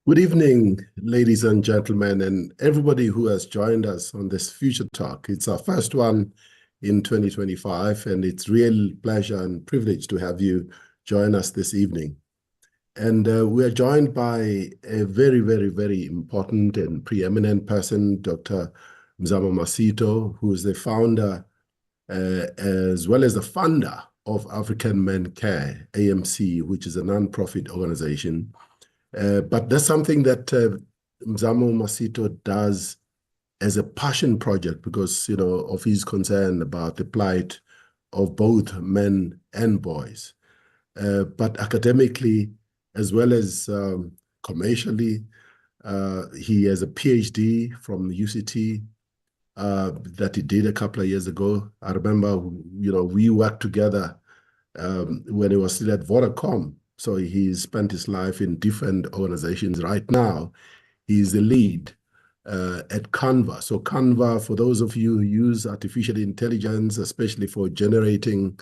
Good evening, ladies and gentlemen, and everybody who has joined us on this Future Talk. It's our first one in 2025, and it's real pleasure and privilege to have you join us this evening. And we are joined by a very, very, very important and preeminent person, Dr. Mzamo Masito, who is the founder as well as the funder of African Men Care, AMC, which is a non-profit organization. But that's something that Mzamo Masito does as a passion project because, of his concern about the plight of both men and boys. But academically, as well as commercially, he has a PhD from UCT that he did a couple of years ago. I remember, we worked together when he was still at Vodacom. So he spent his life in different organizations. Right now, he's the lead at Canva. So Canva, for those of you who use artificial intelligence, especially for generating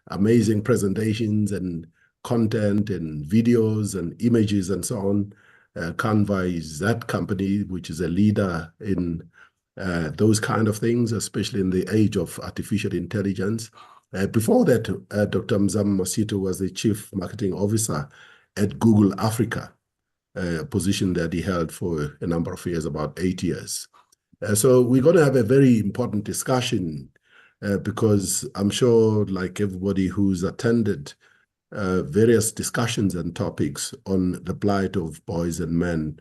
amazing presentations and content and videos and images and so on, Canva is that company which is a leader in those kind of things, especially in the age of artificial intelligence. Before that, Dr. Mzamo Masito was the Chief Marketing Officer at Google Africa, a position that he held for a number of years, about 8 years. So we're going to have a very important discussion because I'm sure, like everybody who's attended various discussions and topics on the plight of boys and men,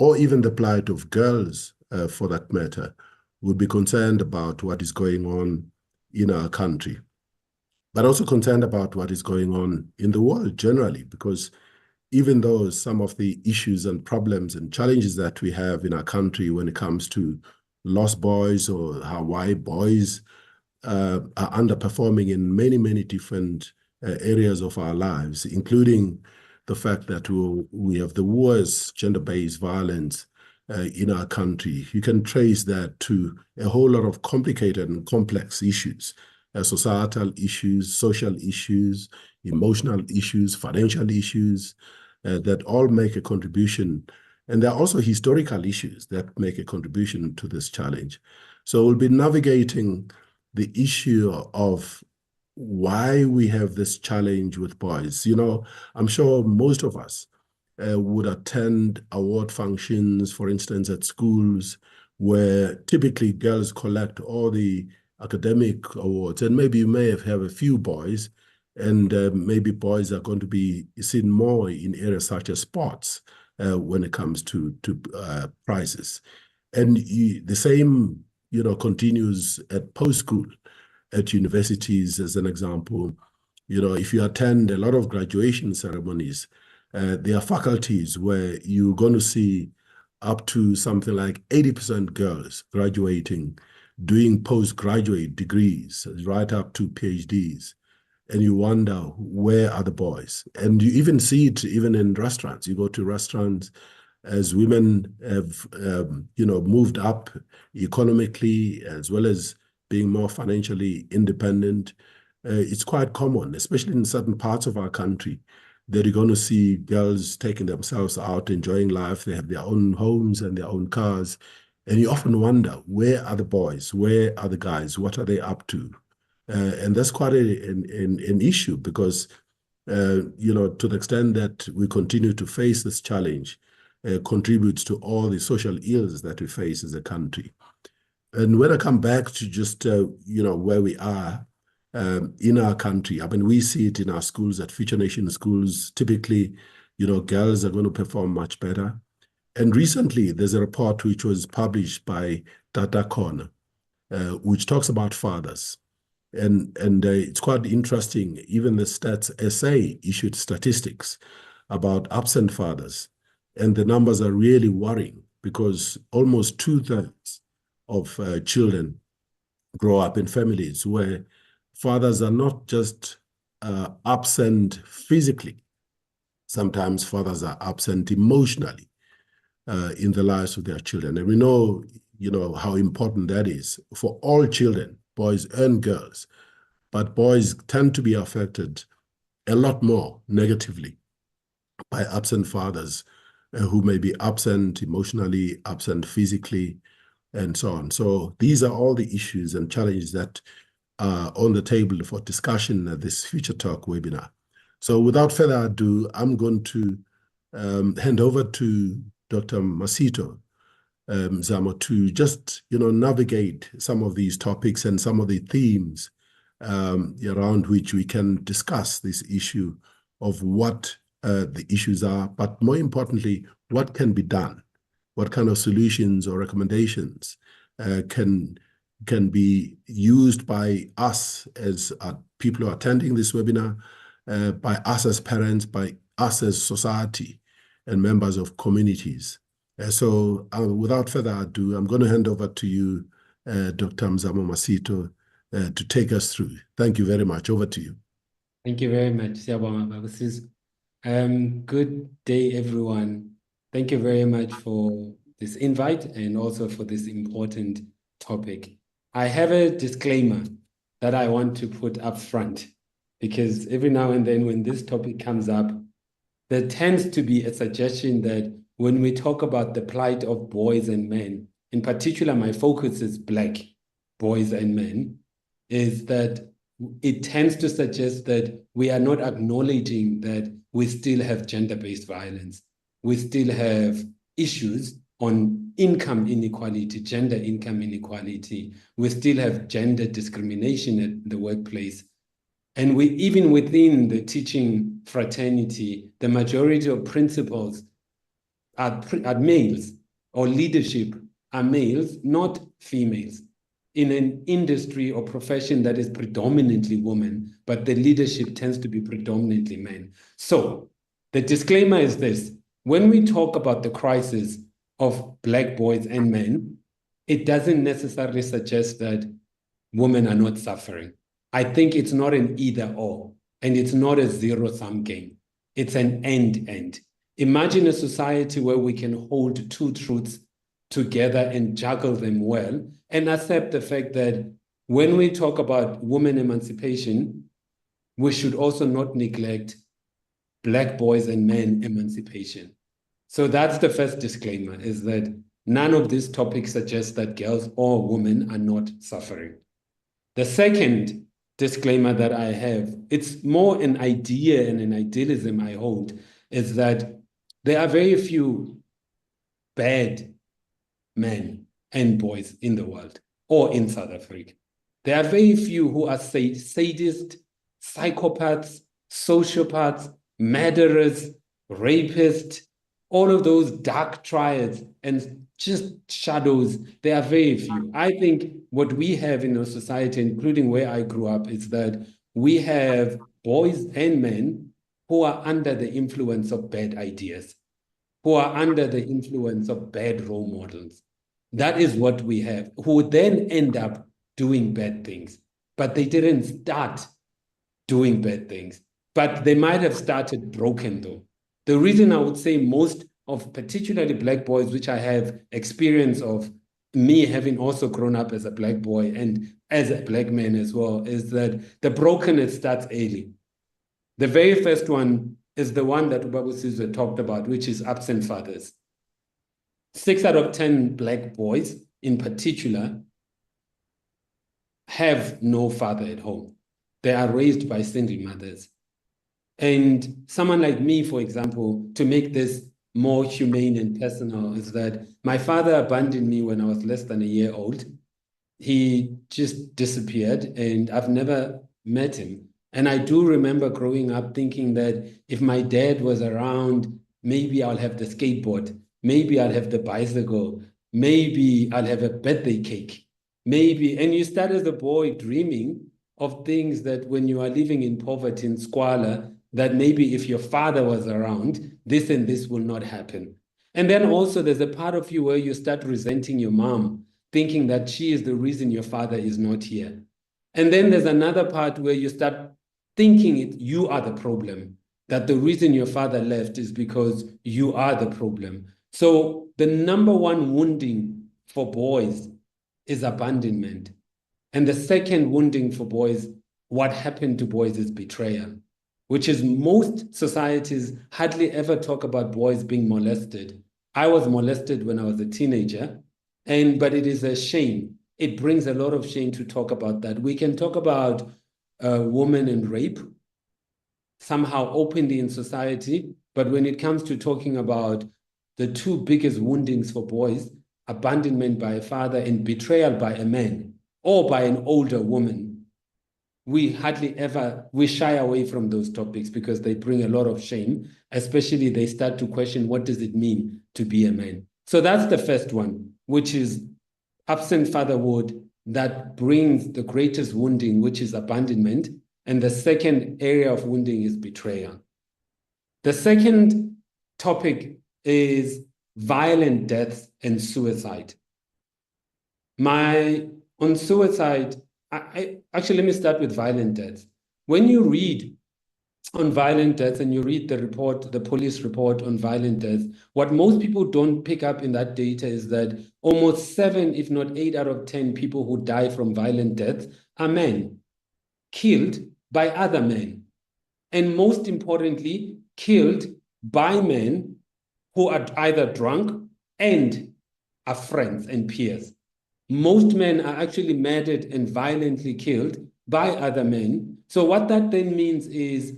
or even the plight of girls, for that matter, would be concerned about what is going on in our country, but also concerned about what is going on in the world generally, because even though some of the issues and problems and challenges that we have in our country when it comes to lost boys or why boys are underperforming in many, many different areas of our lives, including the fact that we have the worst gender-based violence in our country. You can trace that to a whole lot of complicated and complex issues. Societal issues, social issues, emotional issues, financial issues that all make a contribution. And there are also historical issues that make a contribution to this challenge. So we'll be navigating the issue of why we have this challenge with boys. I'm sure most of us would attend award functions, for instance, at schools, where typically girls collect all the academic awards, and maybe you may have a few boys, and maybe boys are going to be seen more in areas such as sports when it comes to prizes. And the same, continues at post-school, at universities, as an example. If you attend a lot of graduation ceremonies, there are faculties where you're going to see up to something like 80% girls graduating, doing postgraduate degrees, right up to PhDs. And you wonder, where are the boys? And you even see it even in restaurants. You go to restaurants, as women have, moved up economically, as well as being more financially independent. It's quite common, especially in certain parts of our country, that you're going to see girls taking themselves out, enjoying life. They have their own homes and their own cars. And you often wonder, where are the boys? Where are the guys? What are they up to? And that's quite an issue because, to the extent that we continue to face this challenge, contributes to all the social ills that we face as a country. And when I come back to just, where we are in our country, I mean, we see it in our schools, at Future Nation schools. Typically, girls are going to perform much better. And recently, there's a report which was published by Data Corner, which talks about fathers. And it's quite interesting. Even the Stats SA issued statistics about absent fathers. And the numbers are really worrying because almost 2/3 of children grow up in families where fathers are not just absent physically. Sometimes fathers are absent emotionally in the lives of their children. And we know, how important that is for all children, boys and girls. But boys tend to be affected a lot more negatively by absent fathers who may be absent emotionally, absent physically, and so on. So these are all the issues and challenges that are on the table for discussion at this Future Talk webinar. So without further ado, I'm going to hand over to Dr. Masito Mzamo to just, navigate some of these topics and some of the themes around which we can discuss this issue of what the issues are, but more importantly, what can be done, what kind of solutions or recommendations can be used by us as people who are attending this webinar, by us as parents, by us as society and members of communities. So without further ado, I'm going to hand over to you, Dr. Mzamo Masito, to take us through. Thank you very much. Over to you. Thank you very much. Good day, everyone. Thank you very much for this invite and also for this important topic. I have a disclaimer that I want to put up front, because every now and then when this topic comes up, there tends to be a suggestion that when we talk about the plight of boys and men, in particular, my focus is Black boys and men, is that it tends to suggest that we are not acknowledging that we still have gender-based violence. We still have issues on income inequality, gender income inequality. We still have gender discrimination at the workplace. And we, even within the teaching fraternity, the majority of principals are males, or leadership are males, not females, in an industry or profession that is predominantly women, but the leadership tends to be predominantly men. So the disclaimer is this: when we talk about the crisis of Black boys and men, it doesn't necessarily suggest that women are not suffering. I think it's not an either or, and it's not a zero-sum game. It's an end-end. Imagine a society where we can hold two truths together and juggle them well, and accept the fact that when we talk about women emancipation, we should also not neglect Black boys and men emancipation. So that's the first disclaimer, is that none of these topics suggest that girls or women are not suffering. The second disclaimer that I have, it's more an idea and an idealism I hold, is that there are very few bad men and boys in the world or in South Africa. There are very few who are sadists, psychopaths, sociopaths, murderers, rapists, all of those dark triads and just shadows. There are very few. I think what we have in our society, including where I grew up, is that we have boys and men who are under the influence of bad ideas, who are under the influence of bad role models. That is what we have, who then end up doing bad things. But they didn't start doing bad things. But they might have started broken, though. The reason I would say most of particularly Black boys, which I have experience of, me having also grown up as a Black boy and as a Black man as well, is that the brokenness starts early. The very first one is the one that Babu Sizwe talked about, which is absent fathers. 6 out of 10 Black boys, in particular, have no father at home. They are raised by single mothers. And someone like me, for example, to make this more humane and personal, is that my father abandoned me when I was less than a year old. He just disappeared, and I've never met him. And I do remember growing up thinking that if my dad was around, maybe I'll have the skateboard, maybe I'll have the bicycle, maybe I'll have a birthday cake, maybe. And you start as a boy dreaming of things that when you are living in poverty and squalor, that maybe if your father was around, this and this will not happen. And then also there's a part of you where you start resenting your mom, thinking that she is the reason your father is not here. And then there's another part where you start thinking you are the problem, that the reason your father left is because you are the problem. So the number one wounding for boys is abandonment. And the second wounding for boys, what happened to boys, is betrayal. which is most societies hardly ever talk about boys being molested. I was molested when I was a teenager, but it is a shame. It brings a lot of shame to talk about that. We can talk about women and rape somehow openly in society, but when it comes to talking about the two biggest woundings for boys, abandonment by a father and betrayal by a man or by an older woman, we shy away from those topics because they bring a lot of shame, especially they start to question, what does it mean to be a man? So that's the first one, which is absent fatherhood that brings the greatest wounding, which is abandonment. And the second area of wounding is betrayal. The second topic is violent deaths and suicide. On suicide, actually, let me start with violent deaths. When you read on violent deaths and you read the report, the police report on violent deaths, what most people don't pick up in that data is that almost 7, if not 8 out of 10 people who die from violent deaths are men, killed by other men. And most importantly, killed by men who are either drunk and are friends and peers. Most men are actually murdered and violently killed by other men. So what that then means is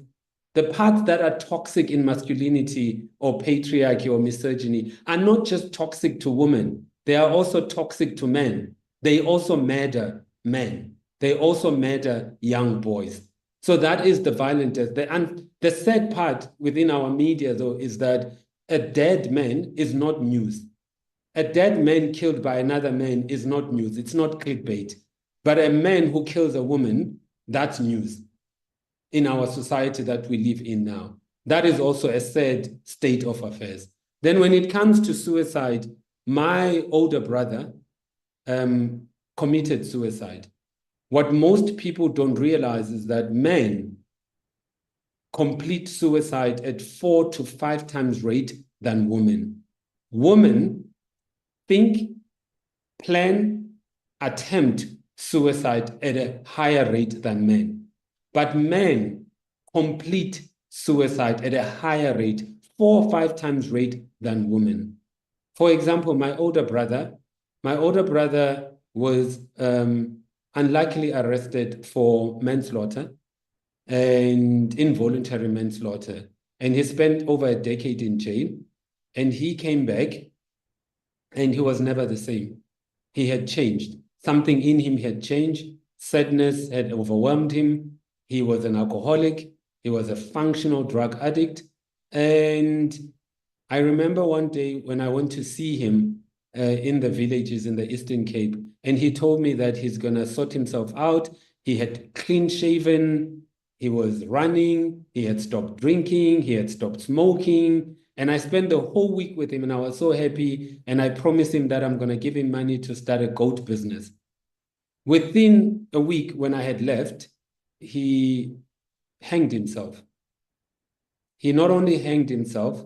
the parts that are toxic in masculinity or patriarchy or misogyny are not just toxic to women. They are also toxic to men. They also murder men. They also murder young boys. So that is the violent death. The sad part within our media, though, is that a dead man is not news. A dead man killed by another man is not news. It's not clickbait. But a man who kills a woman, that's news in our society that we live in now. That is also a sad state of affairs. Then when it comes to suicide, my older brother committed suicide. What most people don't realize is that men complete suicide at 4 to 5 times rate than women. Women think, plan, attempt suicide at a higher rate than men. But men complete suicide at a higher rate, 4 or 5 times rate than women. For example, my older brother was unluckily arrested for manslaughter and involuntary manslaughter. And he spent over a decade in jail. And he came back and he was never the same. He had changed. Something in him had changed. Sadness had overwhelmed him. He was an alcoholic. He was a functional drug addict. And I remember one day when I went to see him in the villages in the Eastern Cape, and he told me that he's going to sort himself out. He had clean shaven. He was running. He had stopped drinking. He had stopped smoking. And I spent the whole week with him, and I was so happy. And I promised him that I'm going to give him money to start a goat business. Within a week, when I had left, he hanged himself. He not only hanged himself,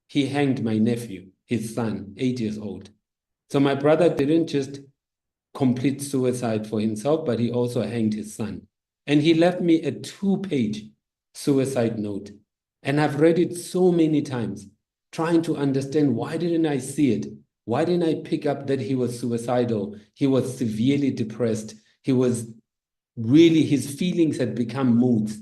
he hanged my nephew, his son, 8 years old. So my brother didn't just complete suicide for himself, but he also hanged his son. And he left me a 2-page suicide note. And I've read it so many times, trying to understand, why didn't I see it? Why didn't I pick up that he was suicidal? He was severely depressed. He was really, his feelings had become moods.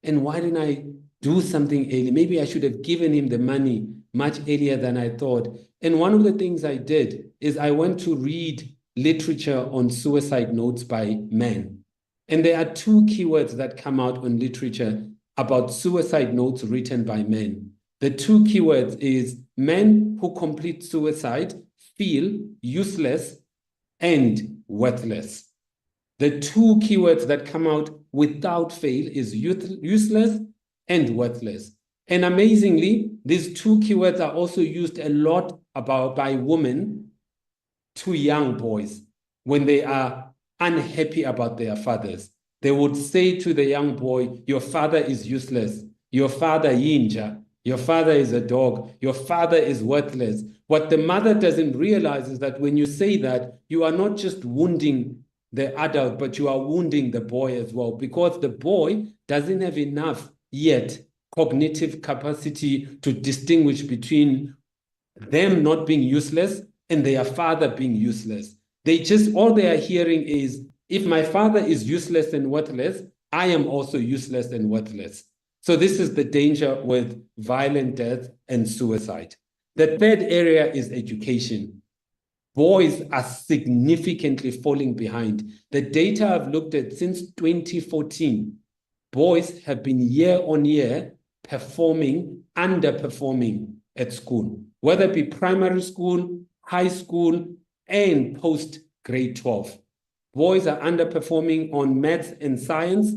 And why didn't I do something early? Maybe I should have given him the money much earlier than I thought. And one of the things I did is I went to read literature on suicide notes by men. And there are 2 keywords that come out on literature about suicide notes written by men. The 2 keywords is men who complete suicide feel useless and worthless. The 2 keywords that come out without fail is useless and worthless. And amazingly, these 2 keywords are also used a lot by women to young boys when they are unhappy about their fathers. They would say to the young boy, your father is useless. Your father yinja. Your father is a dog. Your father is worthless. What the mother doesn't realize is that when you say that, you are not just wounding the adult, but you are wounding the boy as well, because the boy doesn't have enough yet cognitive capacity to distinguish between them not being useless and their father being useless. All they are hearing is, if my father is useless and worthless, I am also useless and worthless. So this is the danger with violent death and suicide. The third area is education. Boys are significantly falling behind. The data I've looked at since 2014, boys have been year on year underperforming at school, whether it be primary school, high school, and post grade 12. Boys are underperforming on maths and science.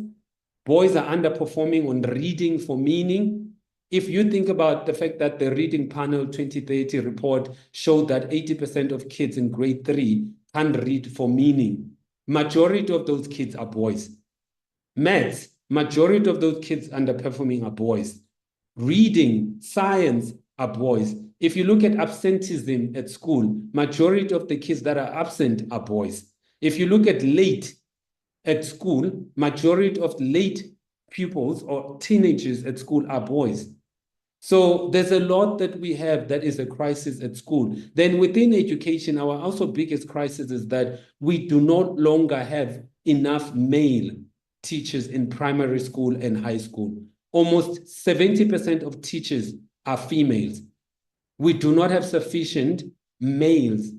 Boys are underperforming on reading for meaning. If you think about the fact that the Reading Panel 2030 report showed that 80% of kids in grade 3 can't read for meaning, majority of those kids are boys. Maths, majority of those kids underperforming are boys. Reading, science are boys. If you look at absenteeism at school, majority of the kids that are absent are boys. If you look at late at school, majority of late pupils or teenagers at school are boys. So there's a lot that we have that is a crisis at school. Then within education, our also biggest crisis is that we do not longer have enough male teachers in primary school and high school. Almost 70% of teachers are females. We do not have sufficient males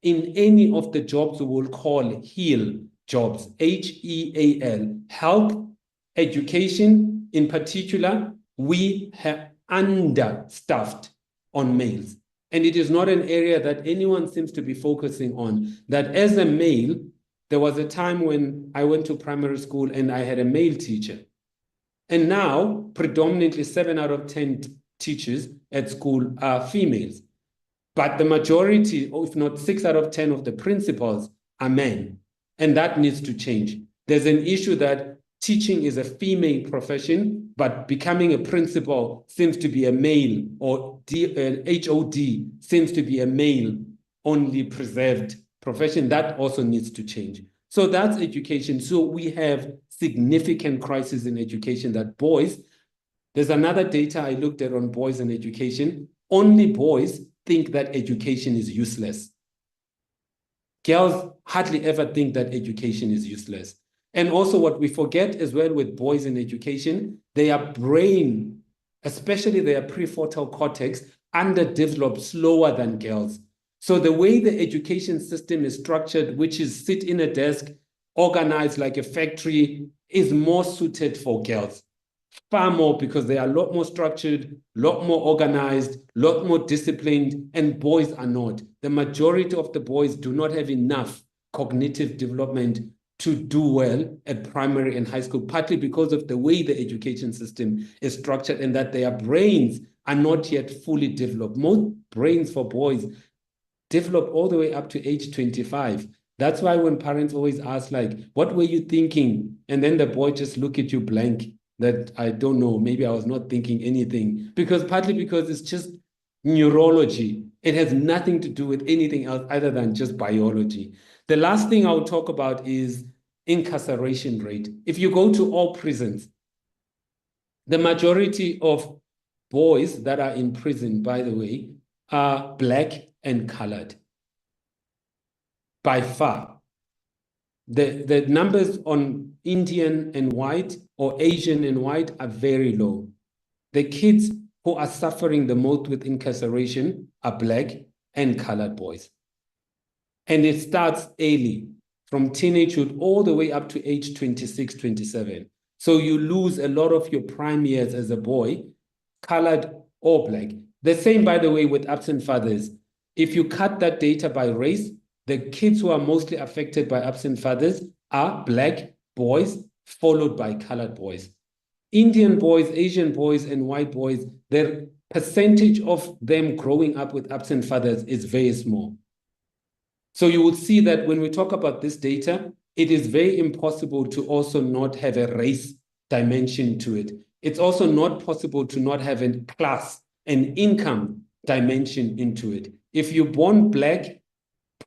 in any of the jobs we will call HEAL jobs, HEAL, health, education in particular. We have understaffed on males. And it is not an area that anyone seems to be focusing on. That as a male, there was a time when I went to primary school and I had a male teacher. And now, predominantly 7 out of 10 teachers at school are females. But the majority, or if not 6 out of 10 of the principals are men. And that needs to change. There's an issue that teaching is a female profession, but becoming a principal seems to be a male, or HOD seems to be a male-only preserved profession. That also needs to change. So that's education. So we have significant crisis in education that boys, there's another data I looked at on boys and education, only boys think that education is useless. Girls hardly ever think that education is useless. And also what we forget as well with boys in education, their brain, especially their prefrontal cortex, underdeveloped slower than girls. So the way the education system is structured, which is sit in a desk, organized like a factory, is more suited for girls. Far more, because they are a lot more structured, a lot more organized, a lot more disciplined, and boys are not. The majority of the boys do not have enough cognitive development to do well at primary and high school, partly because of the way the education system is structured and that their brains are not yet fully developed. Most brains for boys develop all the way up to age 25. That's why when parents always ask, like, what were you thinking? And then the boy just look at you blank, that I don't know, maybe I was not thinking anything. Partly because it's just neurology. It has nothing to do with anything else other than just biology. The last thing I'll talk about is incarceration rate. If you go to all prisons, the majority of boys that are in prison, by the way, are Black and colored. By far. The numbers on Indian and white or Asian and white are very low. The kids who are suffering the most with incarceration are Black and colored boys. And it starts early, from teenagehood all the way up to age 26, 27. So you lose a lot of your prime years as a boy, colored or Black. The same, by the way, with absent fathers. If you cut that data by race, the kids who are mostly affected by absent fathers are Black boys, followed by colored boys. Indian boys, Asian boys, and white boys, the percentage of them growing up with absent fathers is very small. So you will see that when we talk about this data, it is very impossible to also not have a race dimension to it. It's also not possible to not have a class and income dimension into it. If you're born Black,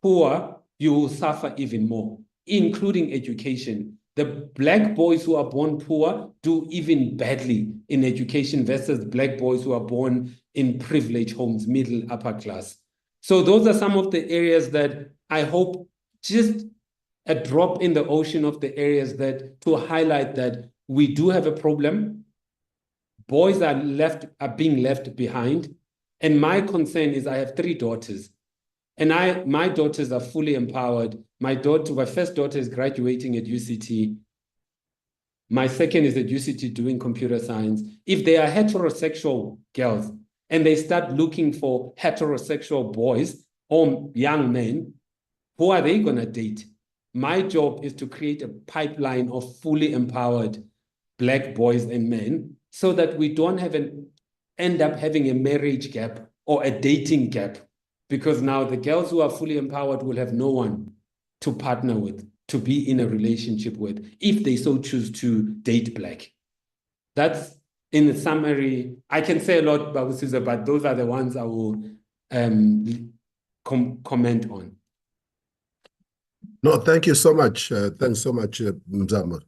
poor, you will suffer even more, including education. the black boys who are born poor do even badly in education versus black boys who are born in privileged homes, middle, upper class. So those are some of the areas that I hope, just a drop in the ocean of the areas that to highlight that we do have a problem. Boys are being left behind. And my concern is I have 3 daughters. And my daughters are fully empowered. My first daughter is graduating at UCT. My second is at UCT doing computer science. If they are heterosexual girls and they start looking for heterosexual boys or young men, who are they going to date? My job is to create a pipeline of fully empowered black boys and men so that we don't end up having a marriage gap or a dating gap, because now the girls who are fully empowered will have no one to partner with, to be in a relationship with, if they so choose to date black. That's, in summary, I can say a lot, Babusizwe, but those are the ones I will comment on. No, thank you so much. Thanks so much, Mzamo.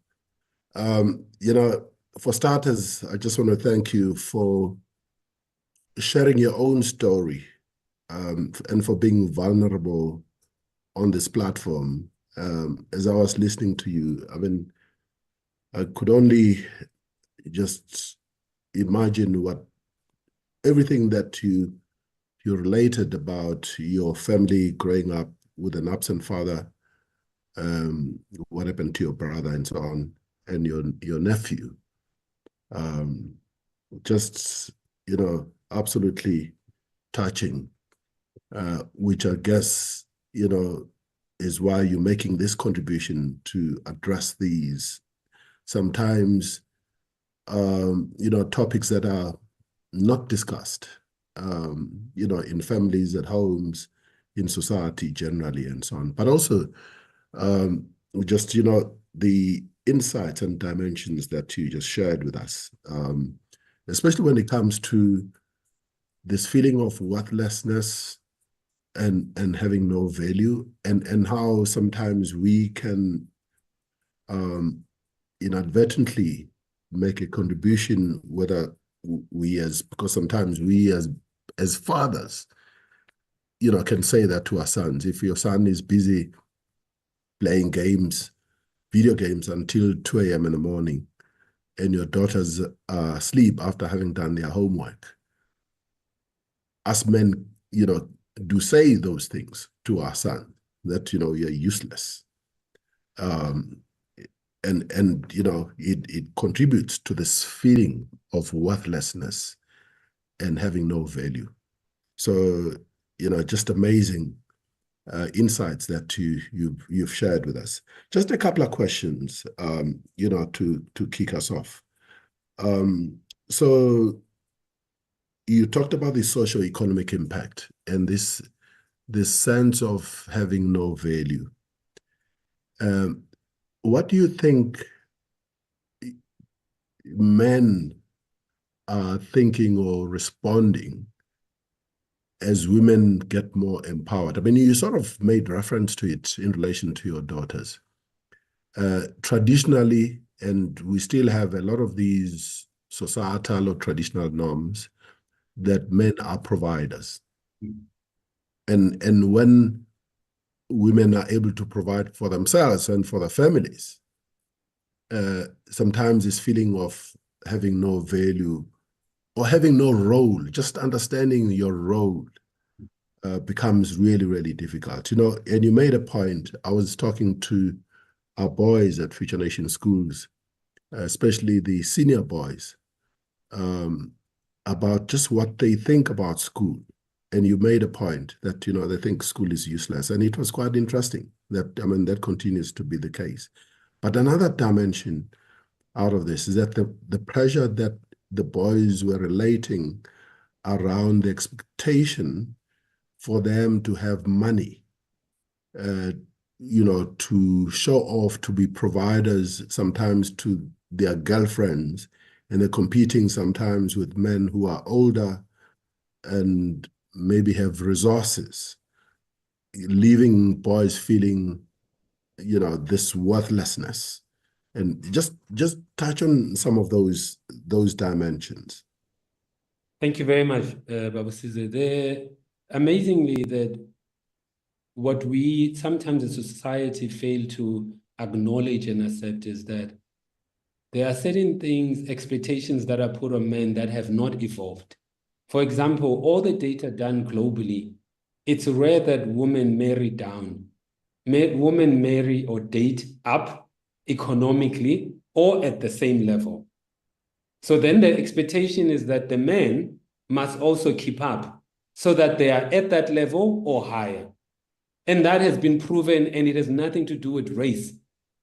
You know, for starters, I just want to thank you for sharing your own story and for being vulnerable on this platform. As I was listening to you, I mean, I could only just imagine what everything that you related about your family growing up with an absent father, what happened to your brother and so on, and your nephew. Just, you know, absolutely touching, which I guess, you know, is why you're making this contribution to address these sometimes, you know, topics that are not discussed, you know, in families, at homes, in society generally, and so on. But also, just, you know, the insights and dimensions that you just shared with us, especially when it comes to this feeling of worthlessness and having no value, and how sometimes we can inadvertently make a contribution, whether because sometimes we as fathers, you know, can say that to our sons. If your son is busy playing games, video games until 2 a.m. in the morning, and your daughters are asleep after having done their homework, us men, you know, do say those things to our son, that, you know, you're useless. And you know, it contributes to this feeling of worthlessness and having no value. So, you know, just amazing insights that you've shared with us. Just a couple of questions, you know, to kick us off. So you talked about the socio-economic impact and this sense of having no value. What do you think men are thinking or responding as women get more empowered? I mean, you sort of made reference to it in relation to your daughters. Traditionally, and we still have a lot of these societal or traditional norms that men are providers. And when women are able to provide for themselves and for their families, sometimes this feeling of having no value or having no role, just understanding your role, becomes really, really difficult. You know, and you made a point. I was talking to our boys at Future Nation schools, especially the senior boys, about just what they think about school. And you made a point that, you know, they think school is useless. And it was quite interesting that, I mean, that continues to be the case. But another dimension out of this is that the pressure that the boys were relating around the expectation for them to have money, you know, to show off, to be providers sometimes to their girlfriends, and they're competing sometimes with men who are older and maybe have resources, leaving boys feeling, you know, this worthlessness And just touch on some of those dimensions. Thank you very much, Baba Sizwe. Amazingly, that what we sometimes as a society fail to acknowledge and accept is that there are certain things, expectations that are put on men that have not evolved. For example, all the data done globally, it's rare that women marry down. Women marry or date up economically or at the same level. So then the expectation is that the men must also keep up so that they are at that level or higher. And that has been proven, and it has nothing to do with race.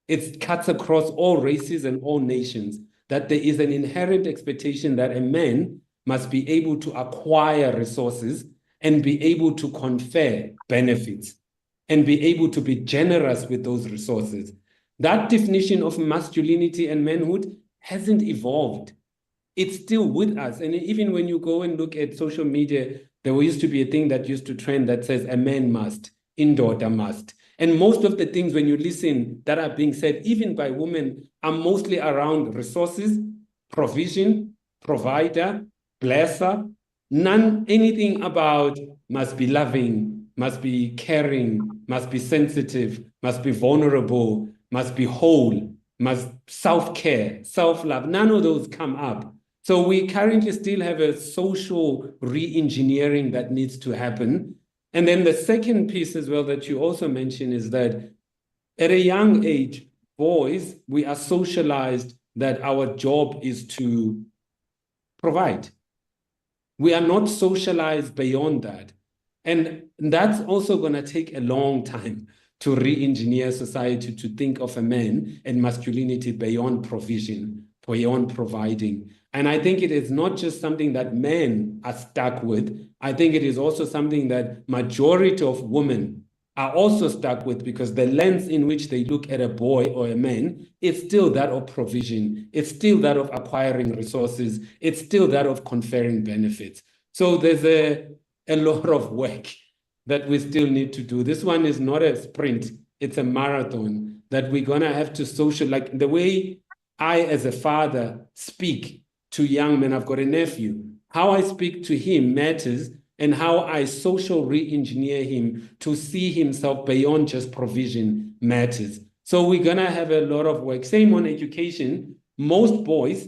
It cuts across all races and all nations, that there is an inherent expectation that a man must be able to acquire resources and be able to confer benefits and be able to be generous with those resources. That definition of masculinity and manhood hasn't evolved. It's still with us. And even when you go and look at social media, there used to be a thing that used to trend that says a man must, indoor must. And most of the things when you listen that are being said, even by women, are mostly around resources, provision, provider, blesser, anything about must be loving, must be caring, must be sensitive, must be vulnerable, must be whole, must self-care, self-love. None of those come up. So we currently still have a social re-engineering that needs to happen. And then the second piece as well that you also mentioned is that at a young age, boys, we are socialized that our job is to provide. We are not socialized beyond that. And that's also going to take a long time to re-engineer society to think of a man and masculinity beyond provision, beyond providing. And I think it is not just something that men are stuck with. I think it is also something that majority of women are also stuck with, because the lens in which they look at a boy or a man is still that of provision. It's still that of acquiring resources. It's still that of conferring benefits. So there's a lot of work that we still need to do. This one is not a sprint. It's a marathon that we're going to have to social, like the way I, as a father, speak to young men. I've got a nephew. How I speak to him matters, and how I social re-engineer him to see himself beyond just provision matters. So we're going to have a lot of work. Same on education. Most boys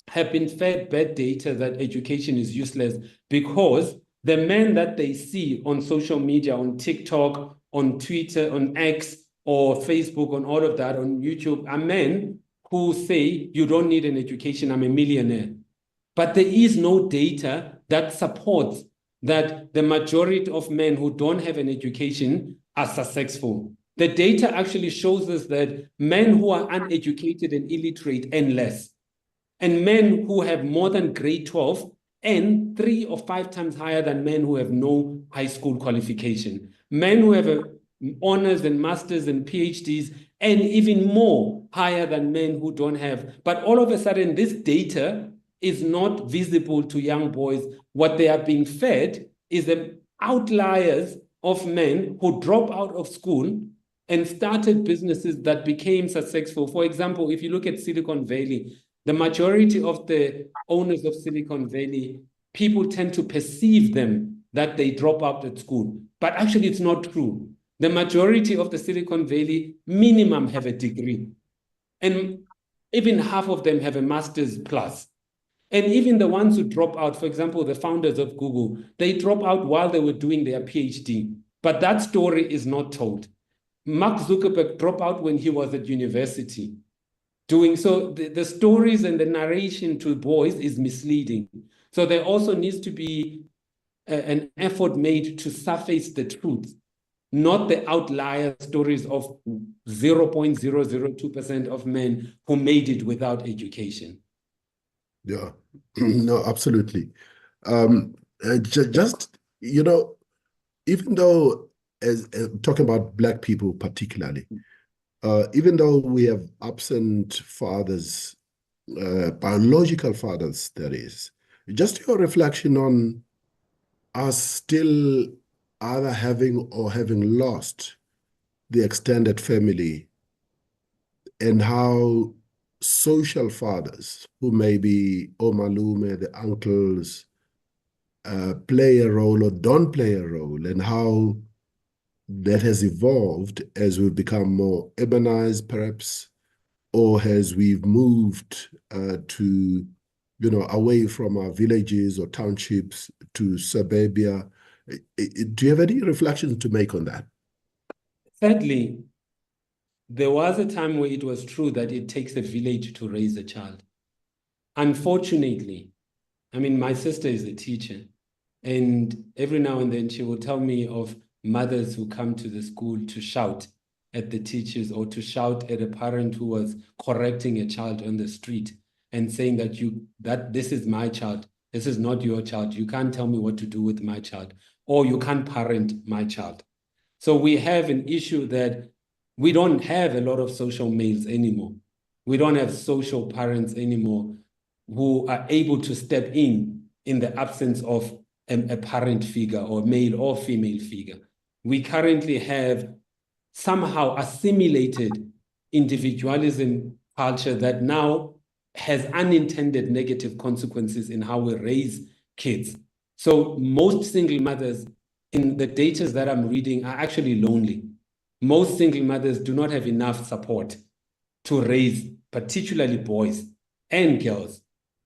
have been fed bad data that education is useless, because the men that they see on social media, on TikTok, on Twitter, on X, or Facebook, on all of that, on YouTube, are men who say, you don't need an education, I'm a millionaire. But there is no data that supports that the majority of men who don't have an education are successful. The data actually shows us that men who are uneducated and illiterate earn less. And men who have more than grade 12 earn 3 or 5 times higher than men who have no high school qualification. Men who have honors and masters and PhDs earn even more higher than men who don't have. But all of a sudden, this data is not visible to young boys. What they are being fed is the outliers of men who drop out of school and started businesses that became successful. For example, if you look at Silicon Valley, the majority of the owners of Silicon Valley, people tend to perceive them that they drop out at school. But actually, it's not true. The majority of the Silicon Valley minimum have a degree. And even half of them have a master's plus. And even the ones who drop out, for example, the founders of Google, they drop out while they were doing their PhD. But that story is not told. Mark Zuckerberg dropped out when he was at university. Doing so, the stories and the narration to boys is misleading. So there also needs to be an effort made to surface the truth, not the outlier stories of 0.002% of men who made it without education. Yeah, no, absolutely. Just, even though, as talking about Black people particularly, even though we have absent fathers, biological fathers, that is, just your reflection on us still either having or having lost the extended family and how social fathers, who may be omalume, the uncles, play a role or don't play a role, and how that has evolved as we've become more urbanized, perhaps, or as we've moved to, away from our villages or townships to suburbia. Do you have any reflections to make on that? Sadly, there was a time where it was true that it takes a village to raise a child. Unfortunately, I mean, my sister is a teacher, and every now and then she will tell me of mothers who come to the school to shout at the teachers or to shout at a parent who was correcting a child on the street and saying that this is my child, this is not your child, you can't tell me what to do with my child, or you can't parent my child. So we have an issue that we don't have a lot of social males anymore. We don't have social parents anymore who are able to step in the absence of a parent figure or male or female figure. We currently have somehow assimilated individualism culture that now has unintended negative consequences in how we raise kids. So most single mothers in the data that I'm reading are actually lonely. Most single mothers do not have enough support to raise particularly boys and girls.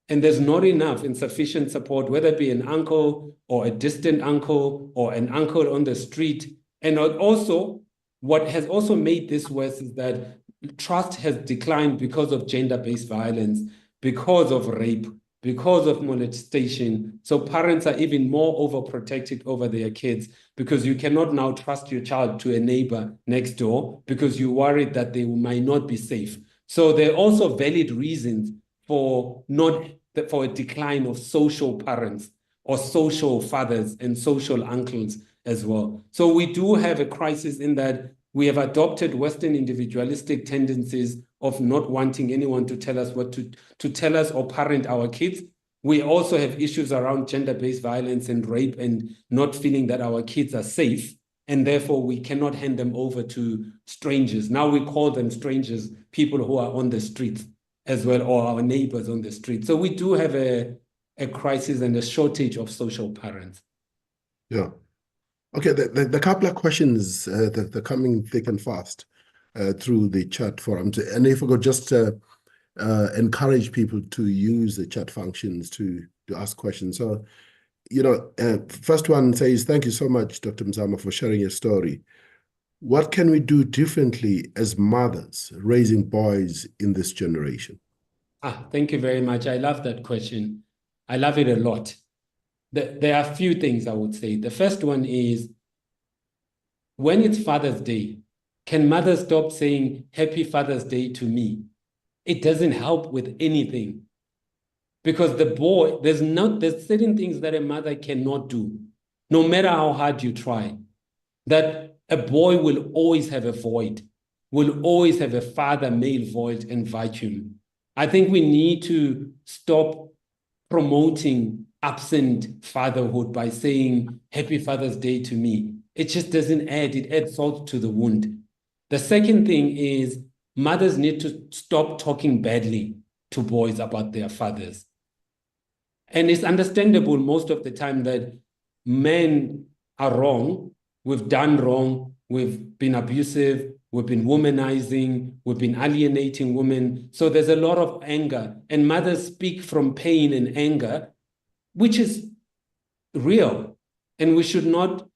And there's not enough insufficient support, whether it be an uncle or a distant uncle or an uncle on the street. And also, what has also made this worse is that trust has declined because of gender-based violence, because of rape, because of molestation. So parents are even more overprotected over their kids because you cannot now trust your child to a neighbor next door because you're worried that they might not be safe. So there are also valid reasons for a decline of social parents or social fathers and social uncles as well. So we do have a crisis in that we have adopted Western individualistic tendencies of not wanting anyone to tell us what to tell us or parent our kids. We also have issues around gender-based violence and rape and not feeling that our kids are safe, and therefore we cannot hand them over to strangers. Now we call them strangers, people who are on the streets as well, or our neighbors on the street. So we do have a crisis and a shortage of social parents. Yeah. Okay, the couple of questions that are coming thick and fast through the chat forum. And if we could just encourage people to use the chat functions to ask questions. So, first one says, thank you so much, Dr. Mzamo, for sharing your story. What can we do differently as mothers raising boys in this generation? Thank you very much. I love that question. I love it a lot. There are a few things I would say. The first one is, when it's Father's Day, can mothers stop saying Happy Father's Day to me? It doesn't help with anything. Because the boy, there's certain things that a mother cannot do, no matter how hard you try. That a boy will always have a void, will always have a father male void and vacuum. I think we need to stop promoting absent fatherhood by saying Happy Father's Day to me. It just doesn't add, it adds salt to the wound. The second thing is mothers need to stop talking badly to boys about their fathers. And it's understandable most of the time that men are wrong, we've done wrong, we've been abusive, we've been womanizing, we've been alienating women. So there's a lot of anger, and mothers speak from pain and anger, which is real. And we should not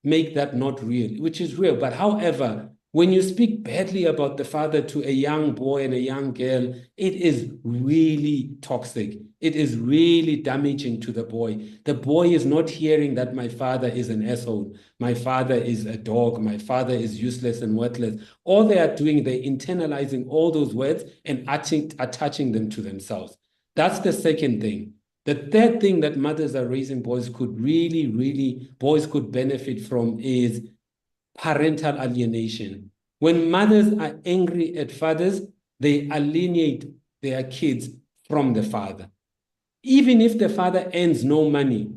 make that not real, which is real. But however, when you speak badly about the father to a young boy and a young girl, it is really toxic. It is really damaging to the boy. The boy is not hearing that my father is an asshole, my father is a dog, my father is useless and worthless. All they are doing, they're internalizing all those words and attaching them to themselves. That's the second thing. The third thing that mothers are raising boys could boys could benefit from is parental alienation. When mothers are angry at fathers, they alienate their kids from the father. Even if the father earns no money,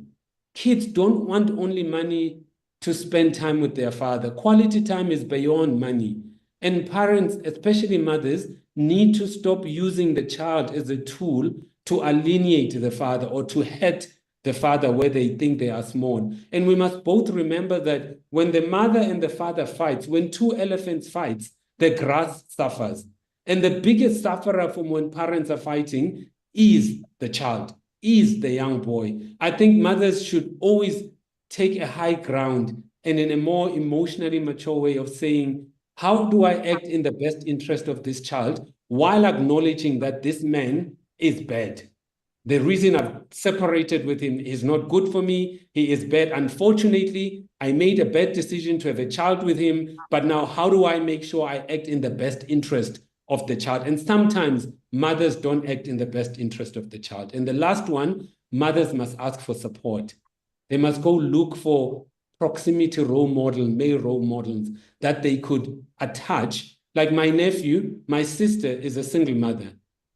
kids don't want only money to spend time with their father. Quality time is beyond money. And parents, especially mothers, need to stop using the child as a tool to alienate the father or to hurt the father where they think they are small. And we must both remember that when the mother and the father fights, when two elephants fight, the grass suffers. And the biggest sufferer from when parents are fighting is the child, is the young boy. I think mothers should always take a high ground and in a more emotionally mature way of saying, how do I act in the best interest of this child while acknowledging that this man is bad? The reason I've separated with him is not good for me. He is bad. Unfortunately, I made a bad decision to have a child with him. But now how do I make sure I act in the best interest of the child? And sometimes mothers don't act in the best interest of the child. And the last one, mothers must ask for support. They must go look for proximity role model, male role models that they could attach. Like my nephew, my sister is a single mother.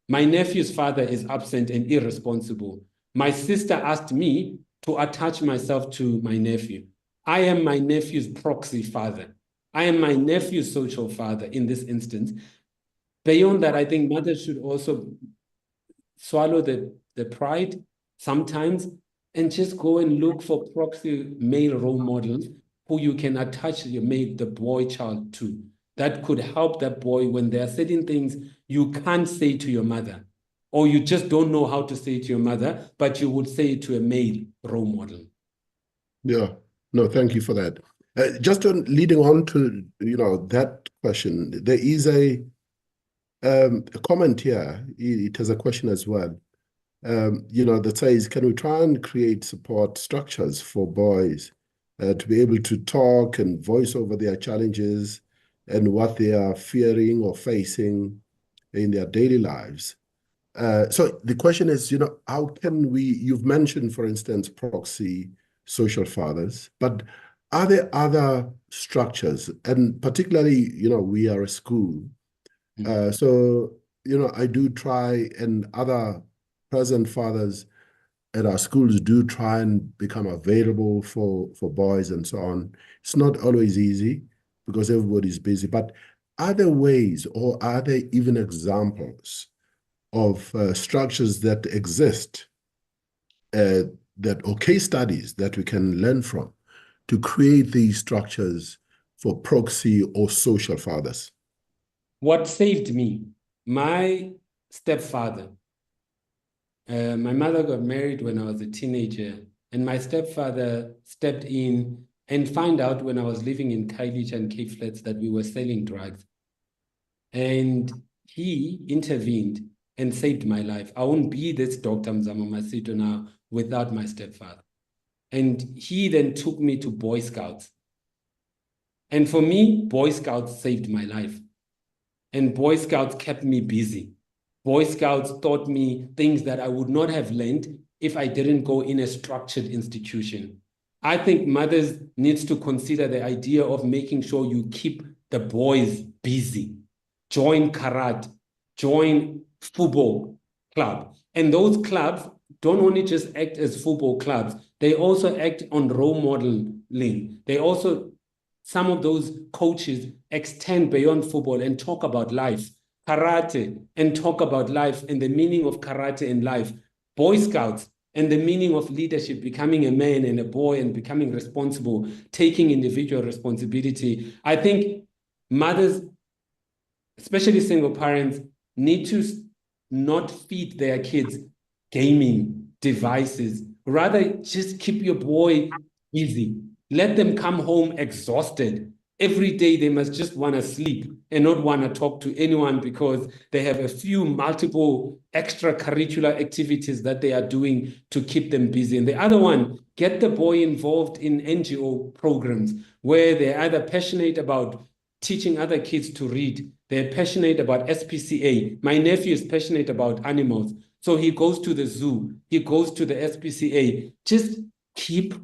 My nephew's father is absent and irresponsible. My sister asked me to attach myself to my nephew. I am my nephew's proxy father. I am my nephew's social father in this instance. Beyond that, I think mothers should also swallow the pride sometimes and just go and look for proxy male role models who you can attach the boy child to. That could help that boy when there are certain things you can't say to your mother, or you just don't know how to say it to your mother, but you would say it to a male role model. Yeah, no, thank you for that. Just leading on to that question, there is a comment here. It has a question as well. That says, can we try and create support structures for boys to be able to talk and voice over their challenges and what they are fearing or facing in their daily lives? So the question is, how can we, you've mentioned, for instance, proxy social fathers, but are there other structures? And particularly, we are a school. So, I do try, and other present fathers at our schools do try and become available for boys and so on. It's not always easy because everybody's busy, but are there ways, or are there even examples of structures that exist, or case studies that we can learn from to create these structures for proxy or social fathers? What saved me? My stepfather. My mother got married when I was a teenager, and my stepfather stepped in and found out when I was living in Khayelitsha and Cape Flats that we were selling drugs. And he intervened and saved my life. I wouldn't be this Dr. Mzamo Masito now without my stepfather. And he then took me to Boy Scouts. And for me, Boy Scouts saved my life. And Boy Scouts kept me busy. Boy Scouts taught me things that I would not have learned if I didn't go in a structured institution. I think mothers needs to consider the idea of making sure you keep the boys busy. Join karate, join football club. And those clubs don't only just act as football clubs, they also act on role modeling. They also, some of those coaches extend beyond football and talk about life, karate, and talk about life and the meaning of karate in life. Boy Scouts and the meaning of leadership, becoming a man and a boy and becoming responsible, taking individual responsibility. I think mothers, especially single parents, need to not feed their kids gaming devices. Rather, just keep your boy busy. Let them come home exhausted. Every day they must just want to sleep and not want to talk to anyone because they have a few multiple extracurricular activities that they are doing to keep them busy. And the other one, get the boy involved in NGO programs where they're either passionate about teaching other kids to read, they're passionate about SPCA. My nephew is passionate about animals. So he goes to the zoo, he goes to the SPCA. Just keep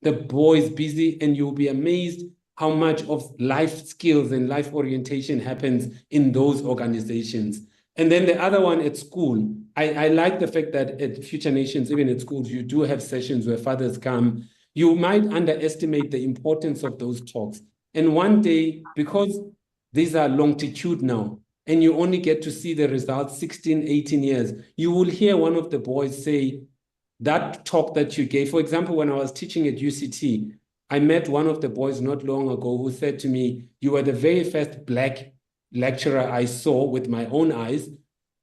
the boys busy and you'll be amazed how much of life skills and life orientation happens in those organizations. And then the other one at school, I like the fact that at Future Nations, even at schools, you do have sessions where fathers come. You might underestimate the importance of those talks. And one day, because these are longitudinal, and you only get to see the results 16, 18 years, you will hear one of the boys say, that talk that you gave, for example, when I was teaching at UCT, I met one of the boys not long ago who said to me, you were the very first Black lecturer I saw with my own eyes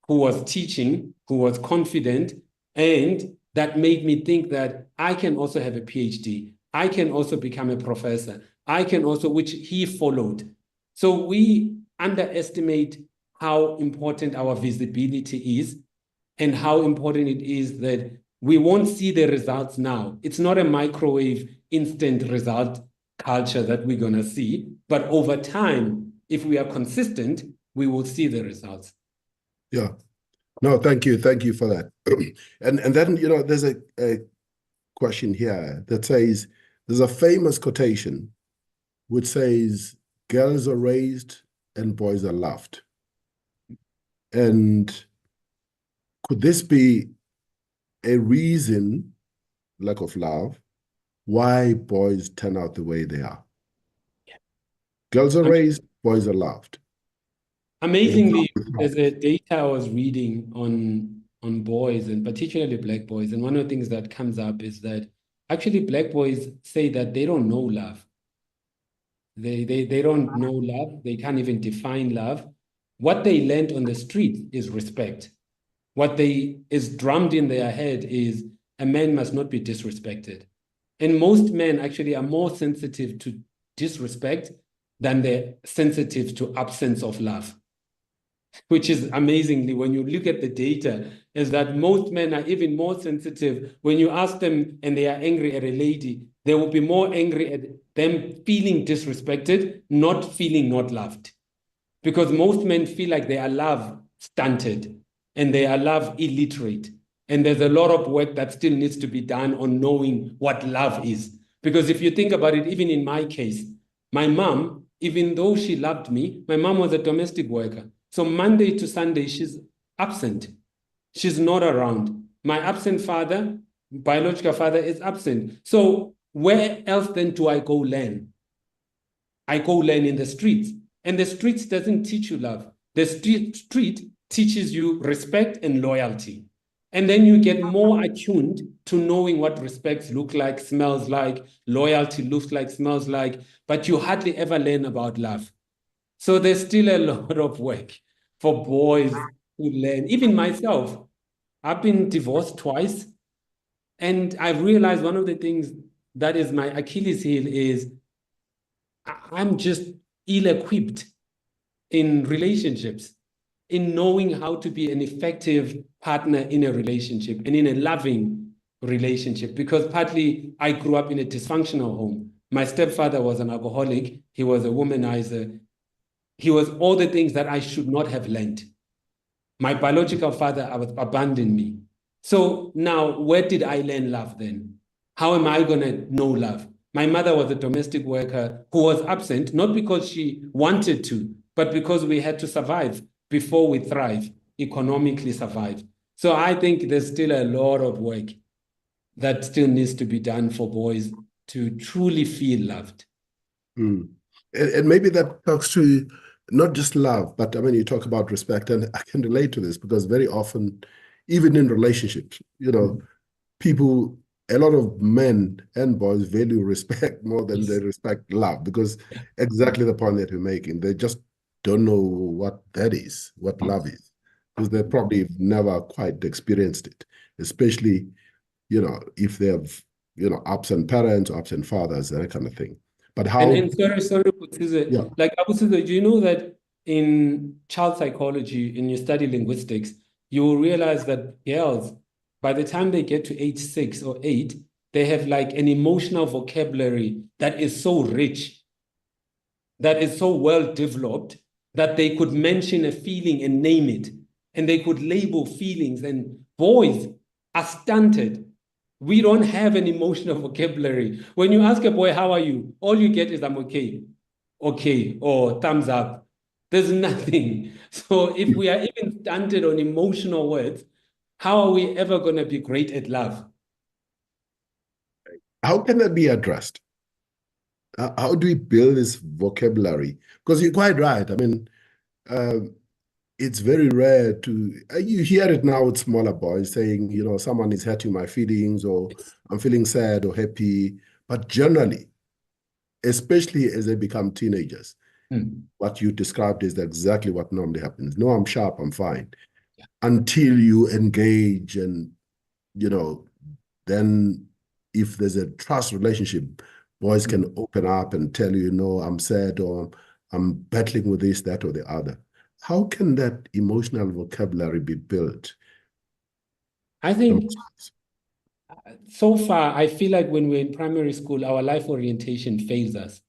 who was teaching, who was confident, and that made me think that I can also have a PhD. I can also become a professor. I can also, which he followed. So we underestimate how important our visibility is and how important it is that we won't see the results now. It's not a microwave instant result culture that we're going to see, but over time, if we are consistent, we will see the results. Yeah. No, thank you. Thank you for that. And then, you know, there's a question here that says, there's a famous quotation which says, girls are raised and boys are loved. And could this be a reason, lack of love, why boys turn out the way they are? Yeah. Girls are raised, boys are loved. Amazingly, there's a data I was reading on boys, and particularly Black boys, and one of the things that comes up is that actually Black boys say that they don't know love. They don't know love. They can't even define love. What they learned on the street is respect. What is drummed in their head is a man must not be disrespected. And most men actually are more sensitive to disrespect than they're sensitive to absence of love. Which is amazingly, when you look at the data, is that most men are even more sensitive. When you ask them and they are angry at a lady, they will be more angry at them feeling disrespected, not feeling not loved. Because most men feel like they are love stunted and they are love illiterate. And there's a lot of work that still needs to be done on knowing what love is. Because if you think about it, even in my case, my mom, even though she loved me, my mom was a domestic worker. So Monday to Sunday, she's absent. She's not around. My absent father, biological father, is absent. So where else then do I go learn? I go learn in the streets. And the streets doesn't teach you love. The street teaches you respect and loyalty. And then you get more attuned to knowing what respect looks like, smells like, loyalty looks like, smells like, but you hardly ever learn about love. So there's still a lot of work for boys who learn. Even myself, I've been divorced twice. And I've realized one of the things that is my Achilles heel is I'm just ill-equipped in relationships, in knowing how to be an effective partner in a relationship and in a loving relationship, because partly I grew up in a dysfunctional home. My stepfather was an alcoholic. He was a womanizer. He was all the things that I should not have learned. My biological father abandoned me. So now, where did I learn love then? How am I going to know love? My mother was a domestic worker who was absent, not because she wanted to, but because we had to survive before we thrive, economically survive. So I think there's still a lot of work that still needs to be done for boys to truly feel loved. Mm. And maybe that talks to not just love, but I mean, you talk about respect, and I can relate to this because very often, even in relationships, you know, people, a lot of men and boys value respect more than they respect love, because exactly the point that you're making, they just don't know what that is, what love is, because they probably never quite experienced it, especially, you know, if they have, you know, absent parents or absent fathers, that kind of thing. But how? And sorry, Yeah. like do you know that in child psychology, and you study linguistics, you will realize that girls, by the time they get to age 6 or 8, they have like an emotional vocabulary that is so rich, that is so well developed, that they could mention a feeling and name it, and they could label feelings. And boys are stunted. We don't have an emotional vocabulary. When you ask a boy, how are you? All you get is I'm okay, okay, or thumbs up. There's nothing. So if we are even stunted on emotional words, how are we ever going to be great at love? How can that be addressed? How do we build this vocabulary? Because you're quite right. I mean, it's very rare to, you hear it now with smaller boys saying, someone is hurting my feelings, or I'm feeling sad or happy. But generally, especially as they become teenagers, what you described is exactly what normally happens. No, I'm sharp, I'm fine. Yeah. Until you engage and, then if there's a trust relationship, boys can open up and tell you, no, I'm sad, or I'm battling with this, that, or the other. How can that emotional vocabulary be built? I think so far, I feel like when we're in primary school, our life orientation fails us.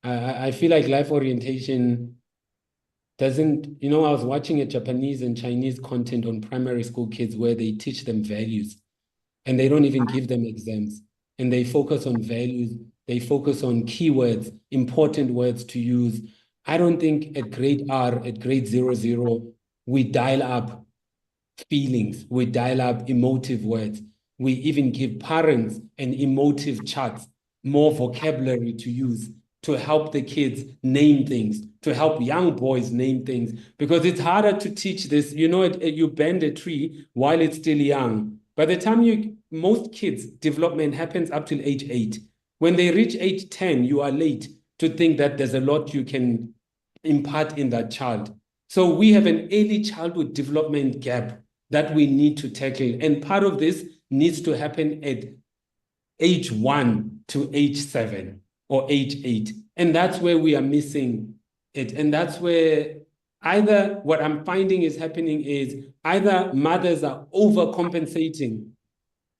I feel like life orientation doesn't, I was watching a Japanese and Chinese content on primary school kids where they teach them values and they don't even give them exams, and they focus on values. They focus on keywords, important words to use. I don't think at grade R, at grade 00, we dial up feelings, we dial up emotive words. We even give parents an emotive chart, more vocabulary to use to help the kids name things, to help young boys name things, because it's harder to teach this. You bend a tree while it's still young. By the time most kids' development happens up till age 8. When they reach age 10, you are late to think that there's a lot you can impart in that child. So we have an early childhood development gap that we need to tackle. And part of this needs to happen at age 1 to age 7 or age 8. And that's where we are missing it. And that's where either what I'm finding is happening is either mothers are overcompensating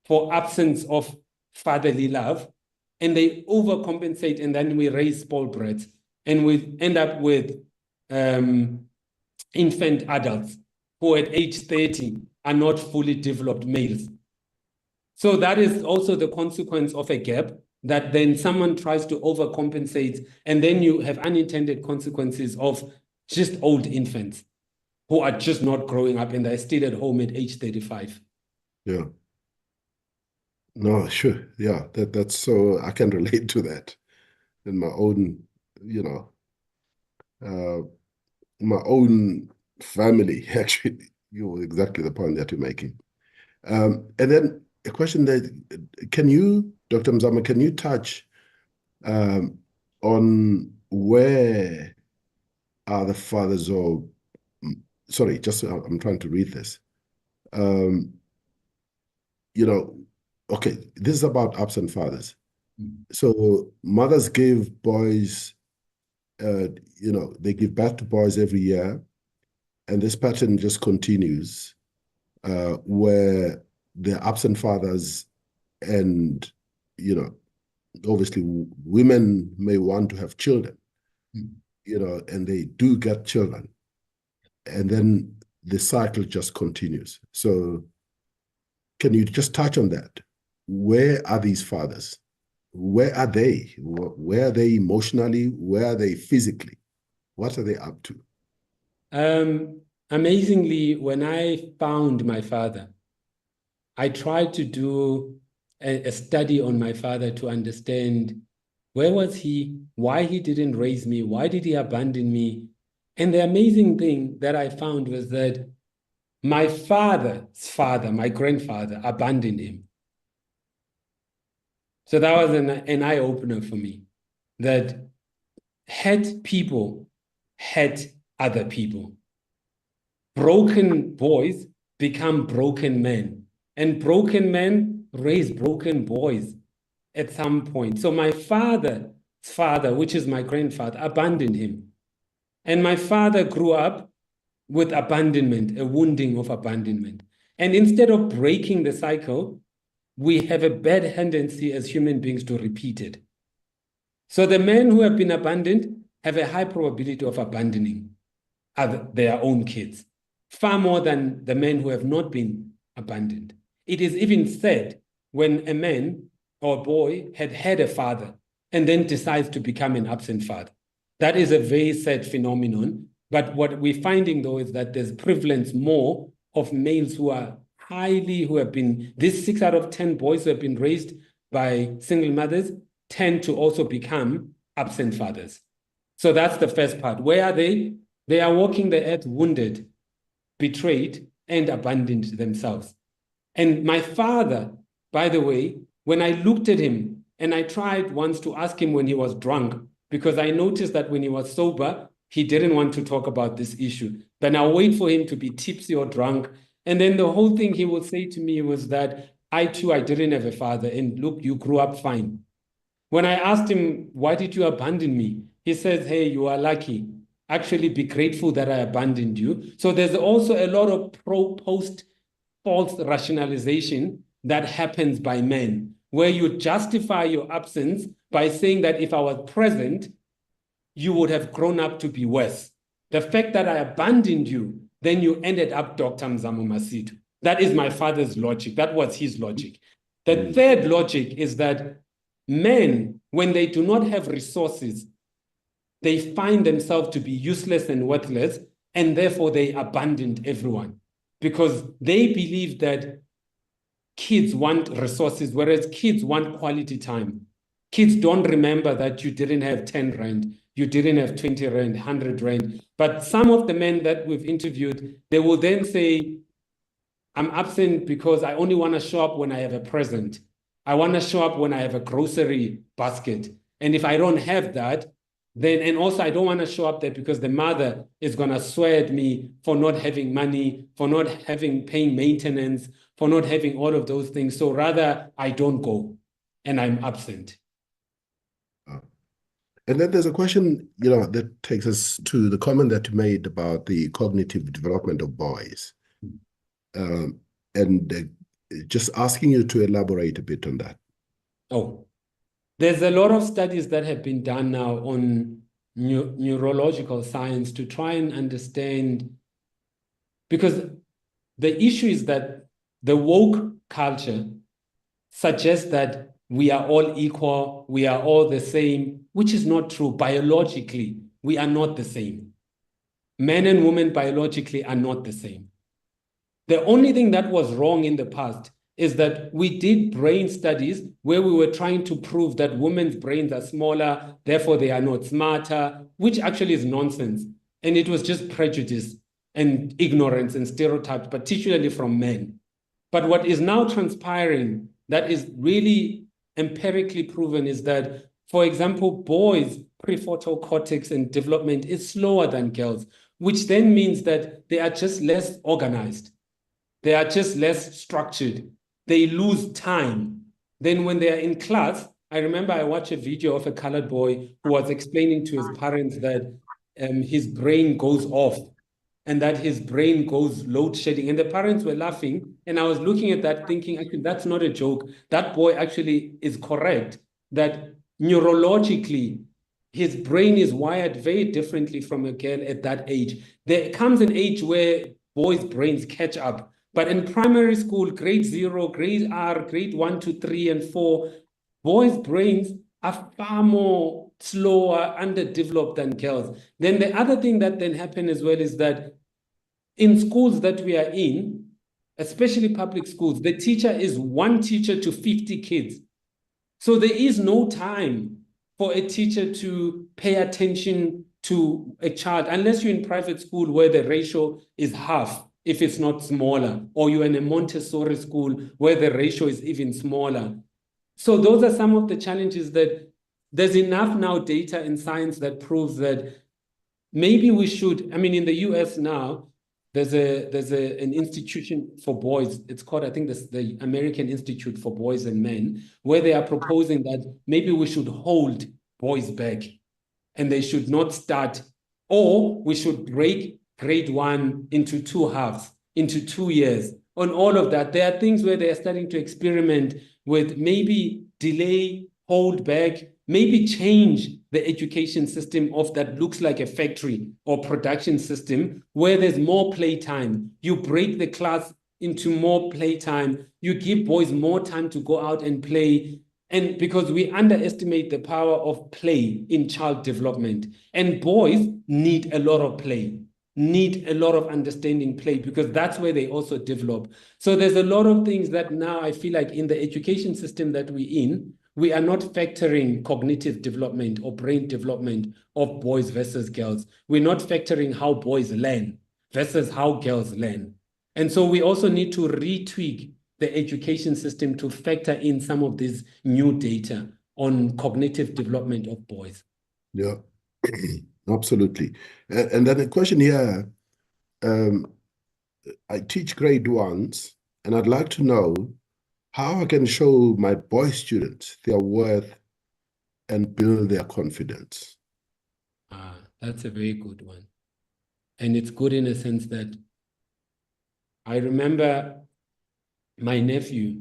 for absence of fatherly love, and they overcompensate, and then we raise spoiled brats, and we end up with infant adults who at age 30 are not fully developed males. So that is also the consequence of a gap, that then someone tries to overcompensate, and then you have unintended consequences of just old infants who are just not growing up and they're still at home at age 35. Yeah. No, sure. Yeah, that's so I can relate to that in my own, my own family, actually. You're exactly the point that you're making. And then a question that, Dr. Mzamo, can you touch on where are the fathers, or, sorry, just I'm trying to read this. Okay, this is about absent fathers. So mothers give boys, they give birth to boys every year, and this pattern just continues, where the absent fathers, and obviously women may want to have children, and they do get children, and then the cycle just continues. So can you just touch on that? Where are these fathers? Where are they? Where are they emotionally? Where are they physically? What are they up to? Amazingly, when I found my father, I tried to do a study on my father to understand where was he, why he didn't raise me, why did he abandon me? And the amazing thing that I found was that my father's father, my grandfather, abandoned him. So that was an eye-opener for me, that hurt people hurt other people. Broken boys become broken men, and broken men raise broken boys at some point. So my father's father, which is my grandfather, abandoned him. And my father grew up with abandonment, a wounding of abandonment. And instead of breaking the cycle, we have a bad tendency as human beings to repeat it. So the men who have been abandoned have a high probability of abandoning their own kids, far more than the men who have not been abandoned. It is even said when a man or a boy had a father and then decides to become an absent father. That is a very sad phenomenon. But what we're finding, though, is that there's prevalence more of males who have been, these 6 out of 10 boys who have been raised by single mothers tend to also become absent fathers. So that's the first part. Where are they? They are walking the earth wounded, betrayed, and abandoned themselves. And my father, by the way, when I looked at him, and I tried once to ask him when he was drunk, because I noticed that when he was sober, he didn't want to talk about this issue. Then I'll wait for him to be tipsy or drunk. And then the whole thing he would say to me was that I didn't have a father. And look, you grew up fine. When I asked him, why did you abandon me? He says, hey, you are lucky. Actually, be grateful that I abandoned you. So there's also a lot of post false rationalization that happens by men, where you justify your absence by saying that if I was present, you would have grown up to be worse. The fact that I abandoned you, then you ended up Dr. Mzamo Masito. That is my father's logic. That was his logic. The third logic is that men, when they do not have resources, they find themselves to be useless and worthless, and therefore they abandoned everyone because they believe that kids want resources, whereas kids want quality time. Kids don't remember that you didn't have 10 rand, you didn't have 20 rand, 100 rand. But some of the men that we've interviewed, they will then say, I'm absent because I only want to show up when I have a present. I want to show up when I have a grocery basket. And if I don't have that, then, and also I don't want to show up there because the mother is going to swear at me for not having money, for not paying maintenance, for not having all of those things. So rather, I don't go and I'm absent. And then there's a question, that takes us to the comment that you made about the cognitive development of boys. And just asking you to elaborate a bit on that. Oh, there's a lot of studies that have been done now on neurological science to try and understand, because the issue is that the woke culture suggests that we are all equal, we are all the same, which is not true. Biologically, we are not the same. Men and women biologically are not the same. The only thing that was wrong in the past is that we did brain studies where we were trying to prove that women's brains are smaller, therefore they are not smarter, which actually is nonsense. And it was just prejudice and ignorance and stereotypes, particularly from men. But what is now transpiring that is really empirically proven is that, for example, boys' prefrontal cortex and development is slower than girls, which then means that they are just less organized. They are just less structured. They lose time. Then when they are in class, I remember I watched a video of a colored boy who was explaining to his parents that his brain goes off and that his brain goes load shedding. And the parents were laughing. And I was looking at that thinking, actually, that's not a joke. That boy actually is correct, that neurologically, his brain is wired very differently from a girl at that age. There comes an age where boys' brains catch up. But in primary school, grade 0, grade R, grade 1 to 3 and 4, boys' brains are far more slower, underdeveloped than girls. Then the other thing that then happens as well is that in schools that we are in, especially public schools, the teacher is one teacher to 50 kids. So there is no time for a teacher to pay attention to a child, unless you're in private school where the ratio is half, if it's not smaller, or you're in a Montessori school where the ratio is even smaller. So those are some of the challenges that there's enough now data in science that proves that maybe we should, I mean, in the US now, there's an institution for boys. It's called, I think, the American Institute for Boys and Men, where they are proposing that maybe we should hold boys back and they should not start, or we should break grade 1 into 2 halves, into 2 years. On all of that, there are things where they are starting to experiment with maybe delay, hold back, maybe change the education system of that looks like a factory or production system where there's more playtime. You break the class into more playtime. You give boys more time to go out and play. And because we underestimate the power of play in child development. And boys need a lot of play, need a lot of understanding play, because that's where they also develop. So there's a lot of things that now I feel like in the education system that we're in, we are not factoring cognitive development or brain development of boys versus girls. We're not factoring how boys learn versus how girls learn. And so we also need to retweak the education system to factor in some of this new data on cognitive development of boys. Yeah, absolutely. And then the question here, I teach grade ones, and I'd like to know how I can show my boy students their worth and build their confidence. That's a very good one. And it's good in a sense that I remember my nephew,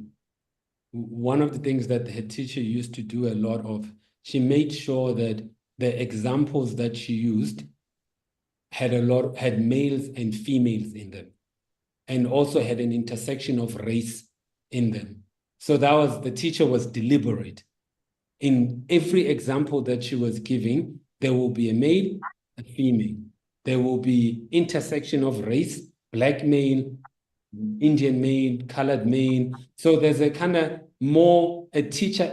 one of the things that her teacher used to do a lot of, she made sure that the examples that she used had males and females in them, and also had an intersection of race in them. So the teacher was deliberate. In every example that she was giving, there will be a male, a female. There will be intersection of race, black male, Indian male, colored male. So there's a kind of a teacher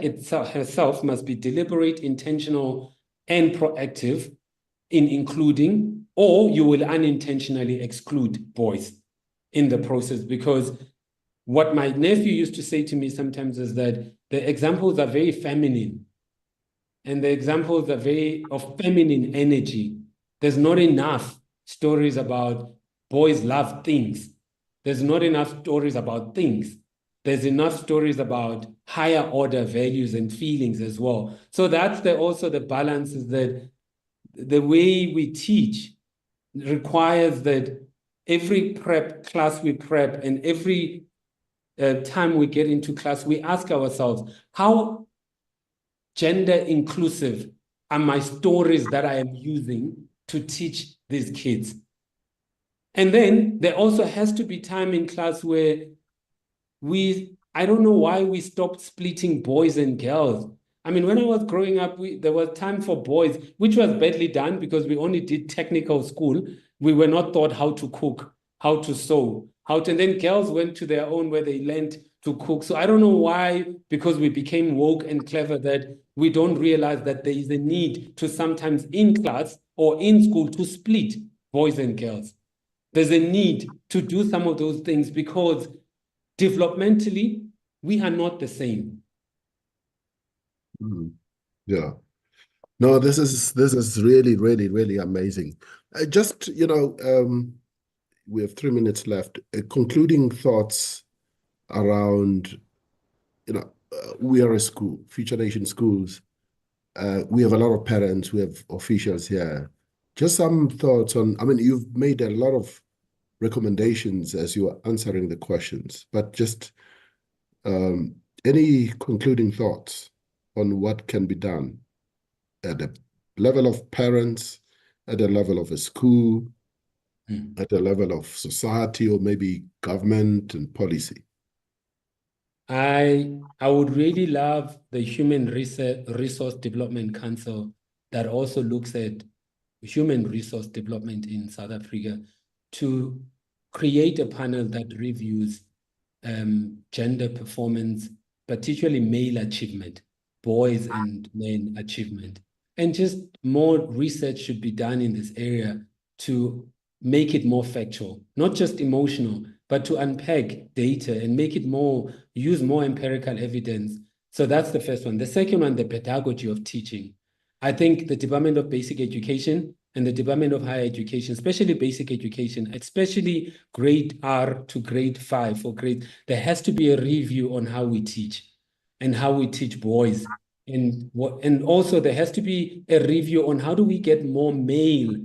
herself must be deliberate, intentional, and proactive in including, or you will unintentionally exclude boys in the process. Because what my nephew used to say to me sometimes is that the examples are very feminine, and the examples are of feminine energy. There's not enough stories about boys love things. There's not enough stories about things. There's enough stories about higher order values and feelings as well. So that's also the balance, is that the way we teach requires that every class we prep and every time we get into class, we ask ourselves, how gender inclusive are my stories that I am using to teach these kids? And then there also has to be time in class where I don't know why we stopped splitting boys and girls. I mean, when I was growing up, there was time for boys, which was badly done because we only did technical school. We were not taught how to cook, how to sew, and then girls went to their own where they learned to cook. So I don't know why, because we became woke and clever, that we don't realize that there is a need to sometimes in class or in school to split boys and girls. There's a need to do some of those things because developmentally, we are not the same. Yeah. No, this is really, really, really amazing. Just, we have 3 minutes left. Concluding thoughts around, we are a school, Future Nation Schools. We have a lot of parents, we have officials here. Just some thoughts on, you've made a lot of recommendations as you are answering the questions, but just any concluding thoughts on what can be done at the level of parents, at the level of a school, at the level of society, or maybe government and policy? I would really love the Human Resource Development Council that also looks at human resource development in South Africa to create a panel that reviews gender performance, particularly male achievement, boys and men achievement. And just more research should be done in this area to make it more factual, not just emotional, but to unpack data and make it use more empirical evidence. So that's the first one. The second one, the pedagogy of teaching. I think the Department of Basic Education and the Department of Higher Education, especially basic education, especially grade R to grade 5 there has to be a review on how we teach and how we teach boys. And also there has to be a review on how do we get more male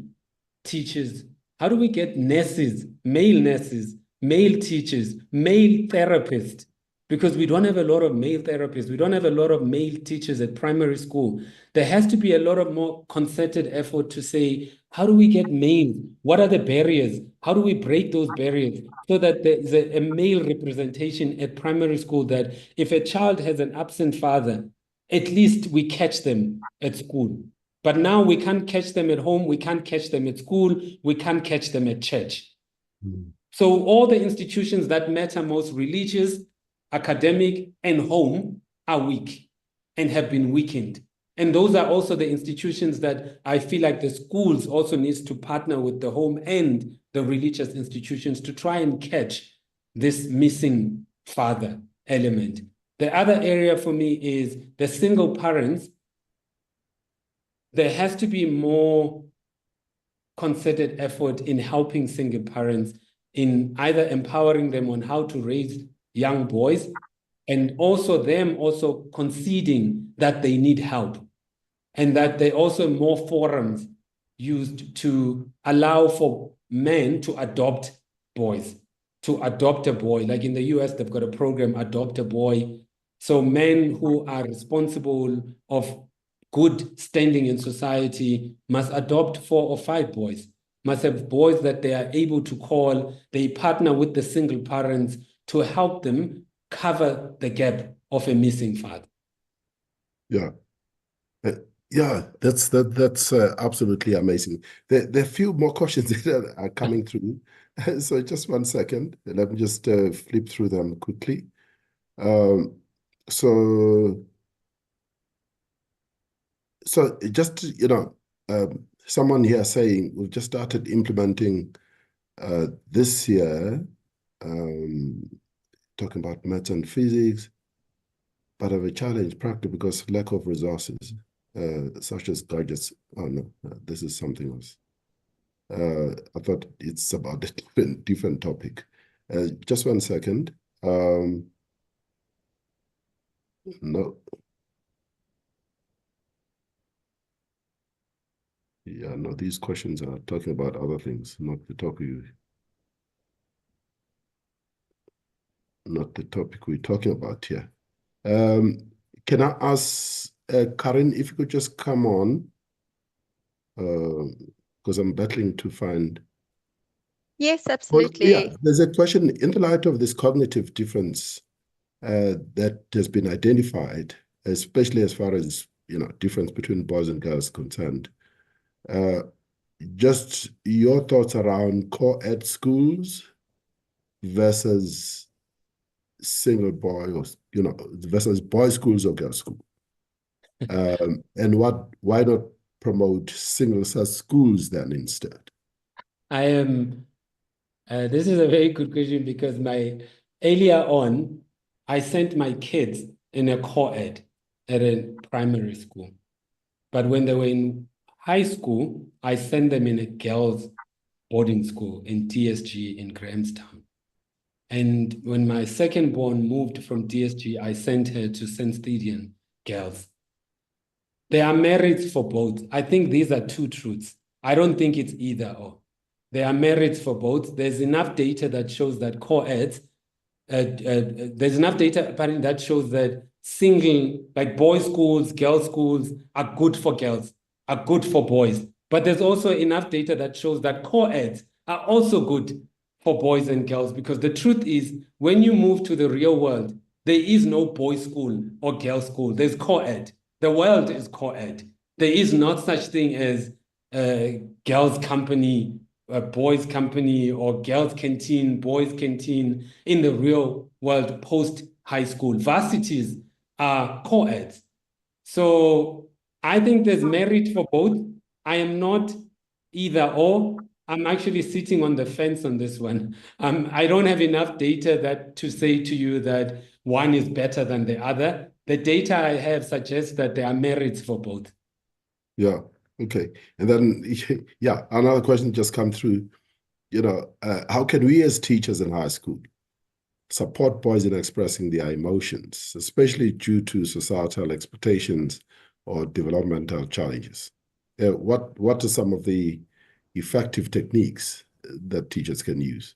teachers? How do we get nurses, male teachers, male therapists? Because we don't have a lot of male therapists. We don't have a lot of male teachers at primary school. There has to be a lot of more concerted effort to say, how do we get males? What are the barriers? How do we break those barriers so that there's a male representation at primary school, that if a child has an absent father, at least we catch them at school. But now we can't catch them at home. We can't catch them at school. We can't catch them at church. So all the institutions that matter most, religious, academic, and home, are weak. and have been weakened. And those are also the institutions that I feel like the schools also needs to partner with the home and the religious institutions to try and catch this missing father element. The other area for me is the single parents. There has to be more concerted effort in helping single parents, in either empowering them on how to raise young boys, and also them also conceding that they need help, and that there are also more forums used to allow for men to adopt boys, to adopt a boy. Like in the US, they've got a program, Adopt a Boy. So men who are responsible of good standing in society must adopt 4 or 5 boys, must have boys that they are able to call. They partner with the single parents to help them cover the gap of a missing father. Yeah. Yeah, that's absolutely amazing. There are a few more questions that are coming through. So just one second. Let me just flip through them quickly. So just, someone here saying we've just started implementing this year, talking about maths and physics, but have a challenge practically because lack of resources, such as gadgets. Oh no, this is something else. I thought it's about a different topic. Just one second. No. Yeah, no, these questions are talking about other things, not the topic we're talking about here. Can I ask Karen if you could just come on, because I'm battling to find. Yes, absolutely. Well, yeah, there's a question in the light of this cognitive difference that has been identified, especially as far as difference between boys and girls concerned. Just your thoughts around co-ed schools versus single boy, or versus boys' schools or girls' school, and why not promote single sex schools then instead? I am. This is a very good question because earlier on, I sent my kids in a co-ed at a primary school, but when they were in high school, I sent them in a girls' boarding school in DSG in Grahamstown. And when my second born moved from DSG, I sent her to St. Stadion girls. There are merits for both. I think these are two truths. I don't think it's either or. There are merits for both. There's enough data that shows that co-eds, there's enough data apparently that shows that single, like boys' schools, girls' schools are good for girls, are good for boys. But there's also enough data that shows that co-eds are also good for boys and girls, because the truth is, when you move to the real world, there is no boys' school or girls' school. There's co-ed. The world is co-ed. There is not such thing as girls' company, boys' company, or girls' canteen, boys' canteen in the real world post-high school. Varsities are co-eds. So I think there's merit for both. I am not either or. I'm actually sitting on the fence on this one. I don't have enough data to say to you that one is better than the other. The data I have suggests that there are merits for both. Yeah. Okay. And then, yeah, another question just come through. How can we as teachers in high school support boys in expressing their emotions, especially due to societal expectations or developmental challenges? What are some of the effective techniques that teachers can use?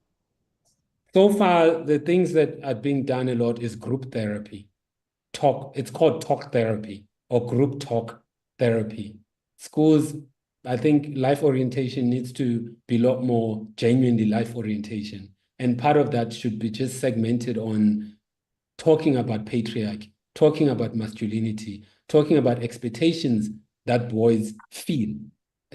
So far, the things that are being done a lot is group therapy. It's called talk therapy or group talk therapy. Schools, I think life orientation needs to be a lot more genuinely life orientation. And part of that should be just segmented on talking about patriarchy, talking about masculinity, talking about expectations that boys feel,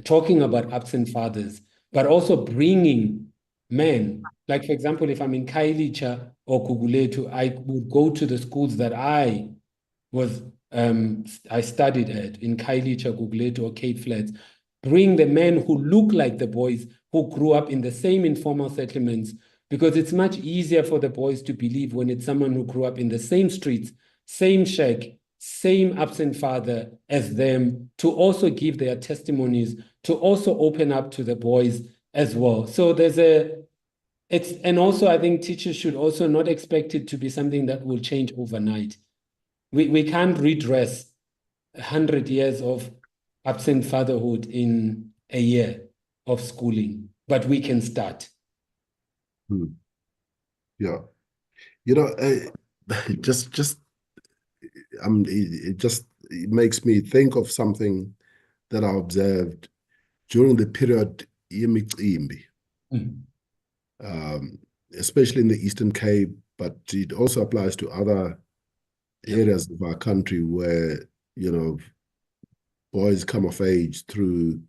talking about absent fathers, but also bringing men. Like, for example, if I'm in Kailicha or Kuguletu, I would go to the schools that I was I studied at in Khayelitsha, Gugulethu, or Cape Flats. Bring the men who look like the boys who grew up in the same informal settlements, because it's much easier for the boys to believe when it's someone who grew up in the same streets, same shack, same absent father as them, to also give their testimonies, to also open up to the boys as well. So and also I think teachers should also not expect it to be something that will change overnight. We can't redress 100 years of absent fatherhood in a year of schooling, but we can start. Yeah. You know, it makes me think of something that I observed during the period yemicimbi, especially in the Eastern Cape, but it also applies to other areas of our country where, you know, boys come of age through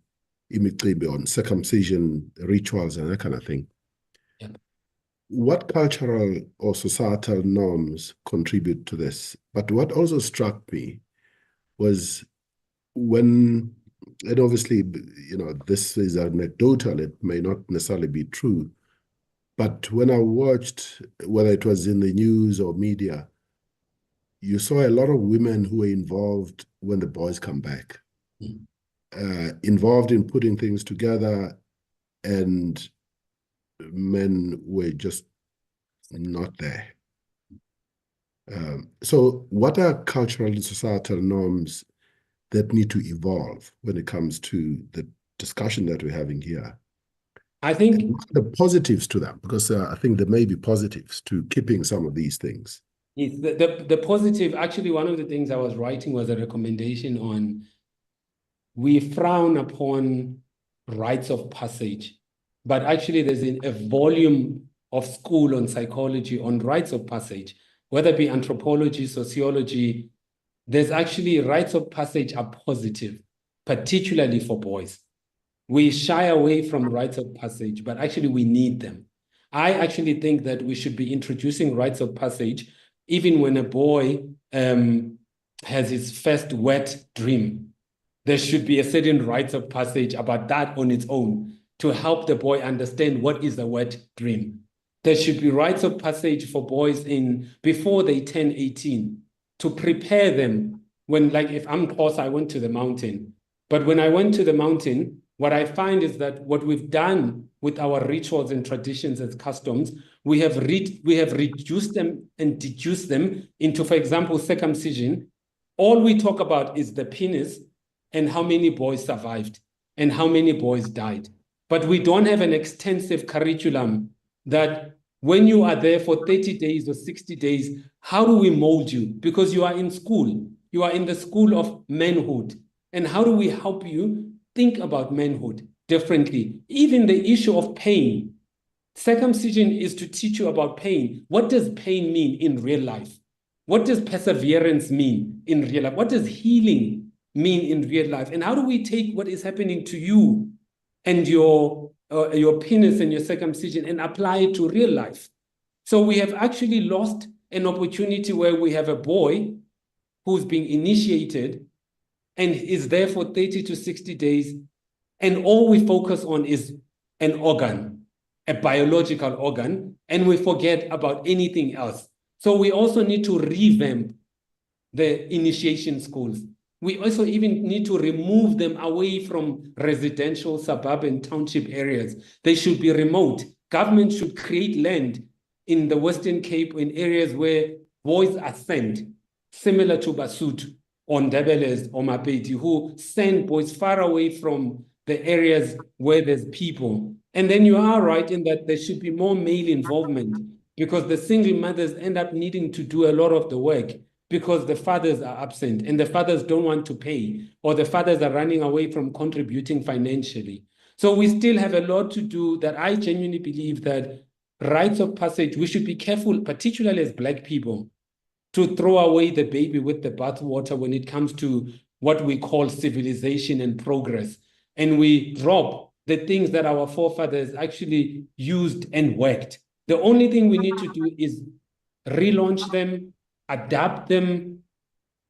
imicimbi, on circumcision rituals and that kind of thing. Yep. What cultural or societal norms contribute to this? But what also struck me was when, and obviously, you know, this is anecdotal, it may not necessarily be true, but when I watched, whether it was in the news or media, you saw a lot of women who were involved when the boys come back, involved in putting things together, and men were just not there. So what are cultural and societal norms that need to evolve when it comes to the discussion that we're having here? I think the positives to them, because I think there may be positives to keeping some of these things. Yes, the positive, actually, one of the things I was writing was a recommendation on, we frown upon rites of passage, but actually there's a volume of school on psychology on rites of passage, whether it be anthropology, sociology. There's actually rites of passage are positive, particularly for boys. We shy away from rites of passage, but actually we need them. I actually think that we should be introducing rites of passage even when a boy has his first wet dream. There should be a certain rites of passage about that on its own to help the boy understand what is a wet dream. There should be rites of passage for boys before they turn 18 to prepare them. When, like, if I'm Xhosa, I went to the mountain. But when I went to the mountain, what I find is that what we've done with our rituals and traditions as customs, we have reduced them and deduced them into, for example, circumcision. All we talk about is the penis and how many boys survived and how many boys died. But we don't have an extensive curriculum that when you are there for 30 days or 60 days, how do we mold you? Because you are in school. You are in the school of manhood. And how do we help you think about manhood differently? Even the issue of pain. Circumcision is to teach you about pain. What does pain mean in real life? What does perseverance mean in real life? What does healing mean in real life? And how do we take what is happening to you and your penis and your circumcision and apply it to real life? So we have actually lost an opportunity where we have a boy who's being initiated and is there for 30 to 60 days, and all we focus on is an organ, a biological organ, and we forget about anything else. So we also need to revamp the initiation schools. We also even need to remove them away from residential, suburban, township areas. They should be remote. Government should create land in the Western Cape in areas where boys are sent, similar to Basotho or Ndebelers or Mapedi, who send boys far away from the areas where there's people. And then you are right in that there should be more male involvement, because the single mothers end up needing to do a lot of the work because the fathers are absent and the fathers don't want to pay, or the fathers are running away from contributing financially. So we still have a lot to do. That I genuinely believe that rites of passage, we should be careful, particularly as Black people, to throw away the baby with the bathwater when it comes to what we call civilization and progress. And we drop the things that our forefathers actually used and worked. The only thing we need to do is relaunch them, adapt them,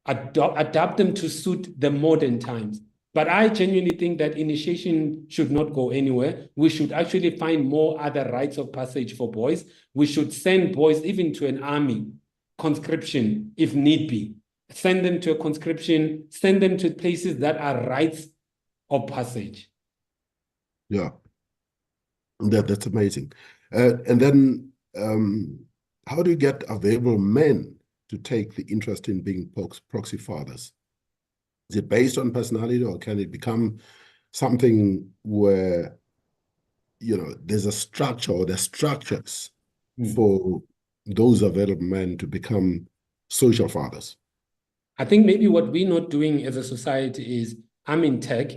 adapt them to suit the modern times. But I genuinely think that initiation should not go anywhere. We should actually find more other rites of passage for boys. We should send boys even to an army, conscription, if need be. Send them to a conscription, send them to places that are rites of passage. Yeah, that's amazing. And then how do you get available men to take the interest in being proxy fathers? Is it based on personality, or can it become something where, you know, there's a structure, or there's structures for those available men to become social fathers? I think maybe what we're not doing as a society is, I'm in tech,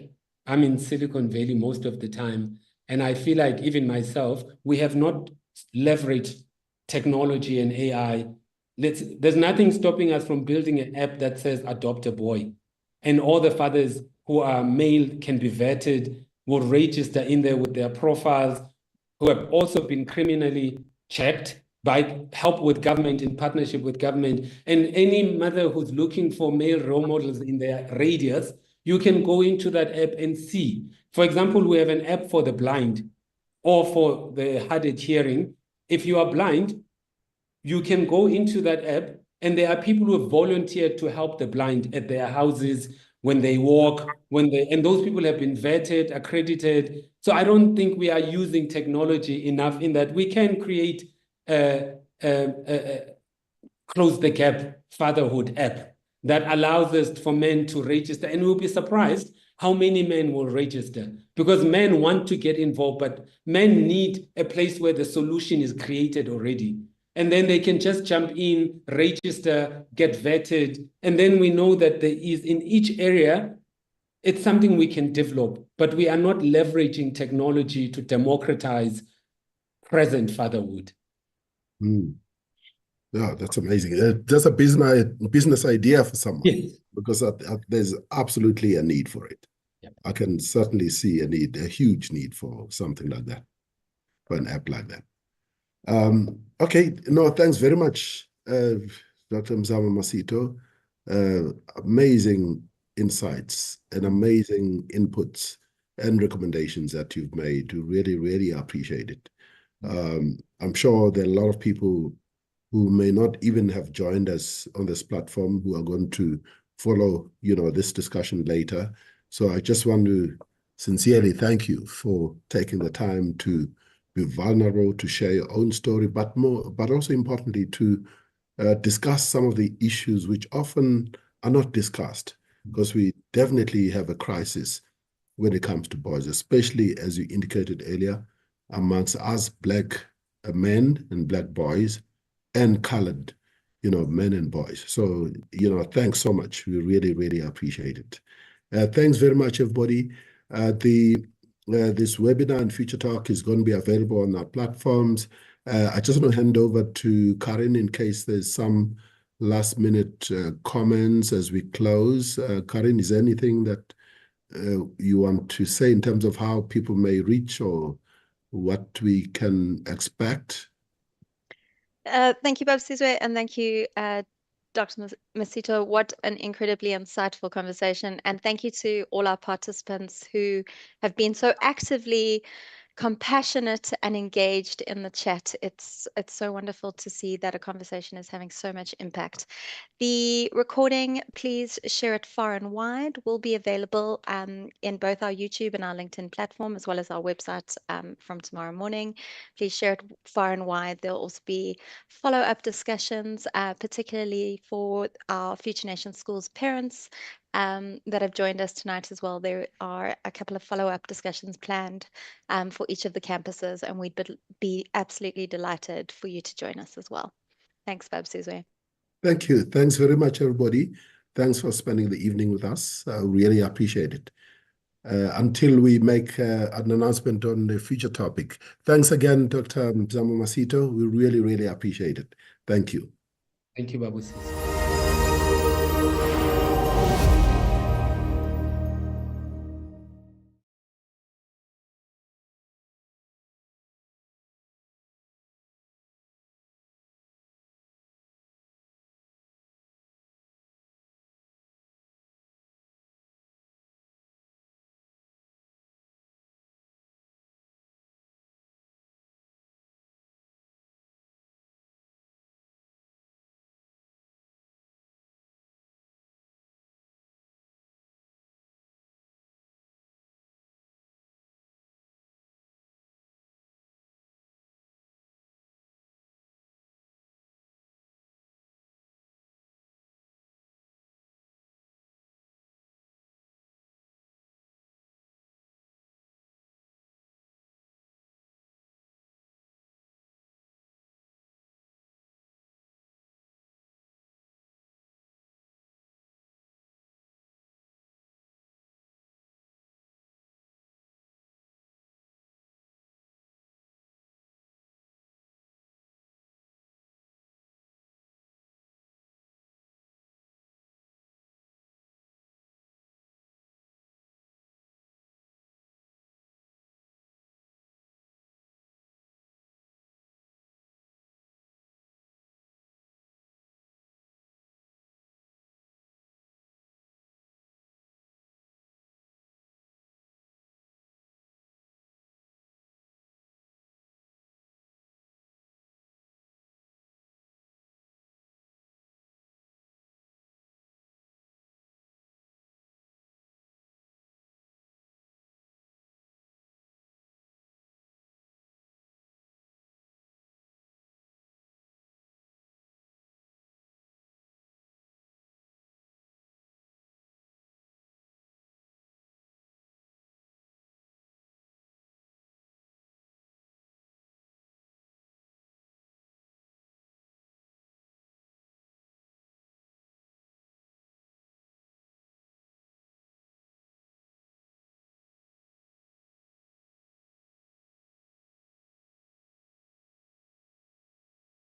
I'm in Silicon Valley most of the time, and I feel like even myself, we have not leveraged technology and AI. There's nothing stopping us from building an app that says adopt a boy. And all the fathers who are male can be vetted, will register in there with their profiles, who have also been criminally checked by help with government, in partnership with government. And any mother who's looking for male role models in their radius, you can go into that app and see. For example, we have an app for the blind or for the hard of hearing. If you are blind, you can go into that app, and there are people who have volunteered to help the blind at their houses when they walk, and those people have been vetted, accredited. So I don't think we are using technology enough in that we can create close the gap fatherhood app that allows us for men to register. And we'll be surprised how many men will register, because men want to get involved, but men need a place where the solution is created already. And then they can just jump in, register, get vetted. And then we know that there is, in each area, it's something we can develop, but we are not leveraging technology to democratize present fatherhood. Yeah, that's amazing. Just a business idea for someone, yes. Because there's absolutely a need for it. Yep. I can certainly see a huge need for something like that, for an app like that. Okay, no, thanks very much, Dr. Mzamo Masito. Amazing insights and amazing inputs and recommendations that you've made. We really, really appreciate it. I'm sure there are a lot of people who may not even have joined us on this platform who are going to follow, this discussion later. So I just want to sincerely thank you for taking the time to be vulnerable, to share your own story, but also importantly to discuss some of the issues which often are not discussed, because we definitely have a crisis when it comes to boys, especially as you indicated earlier, amongst us Black men and Black boys and colored, men and boys. So, thanks so much. We really, really appreciate it. Thanks very much, everybody. This webinar and future talk is going to be available on our platforms. I just want to hand over to Karin in case there's some last minute comments as we close. Karin, is there anything that you want to say in terms of how people may reach or what we can expect? Thank you, Bob Sizwe, and thank you, Dr. Masito. What an incredibly insightful conversation. And thank you to all our participants who have been so actively compassionate and engaged in the chat. It's so wonderful to see that a conversation is having so much impact. The recording, please share it far and wide, will be available in both our YouTube and our LinkedIn platform, as well as our website from tomorrow morning. Please share it far and wide. There'll also be follow-up discussions, particularly for our Future Nation Schools parents that have joined us tonight as well. There are a couple of follow-up discussions planned for each of the campuses, and we'd be absolutely delighted for you to join us as well. Thanks, Bob Sizwe. Thank you. Thanks very much, everybody. Thanks for spending the evening with us. I really appreciate it. Until we make an announcement on the future topic. Thanks again, Dr. Mzamo Masito. We really, really appreciate it. Thank you. Thank you, Babu Sizwe.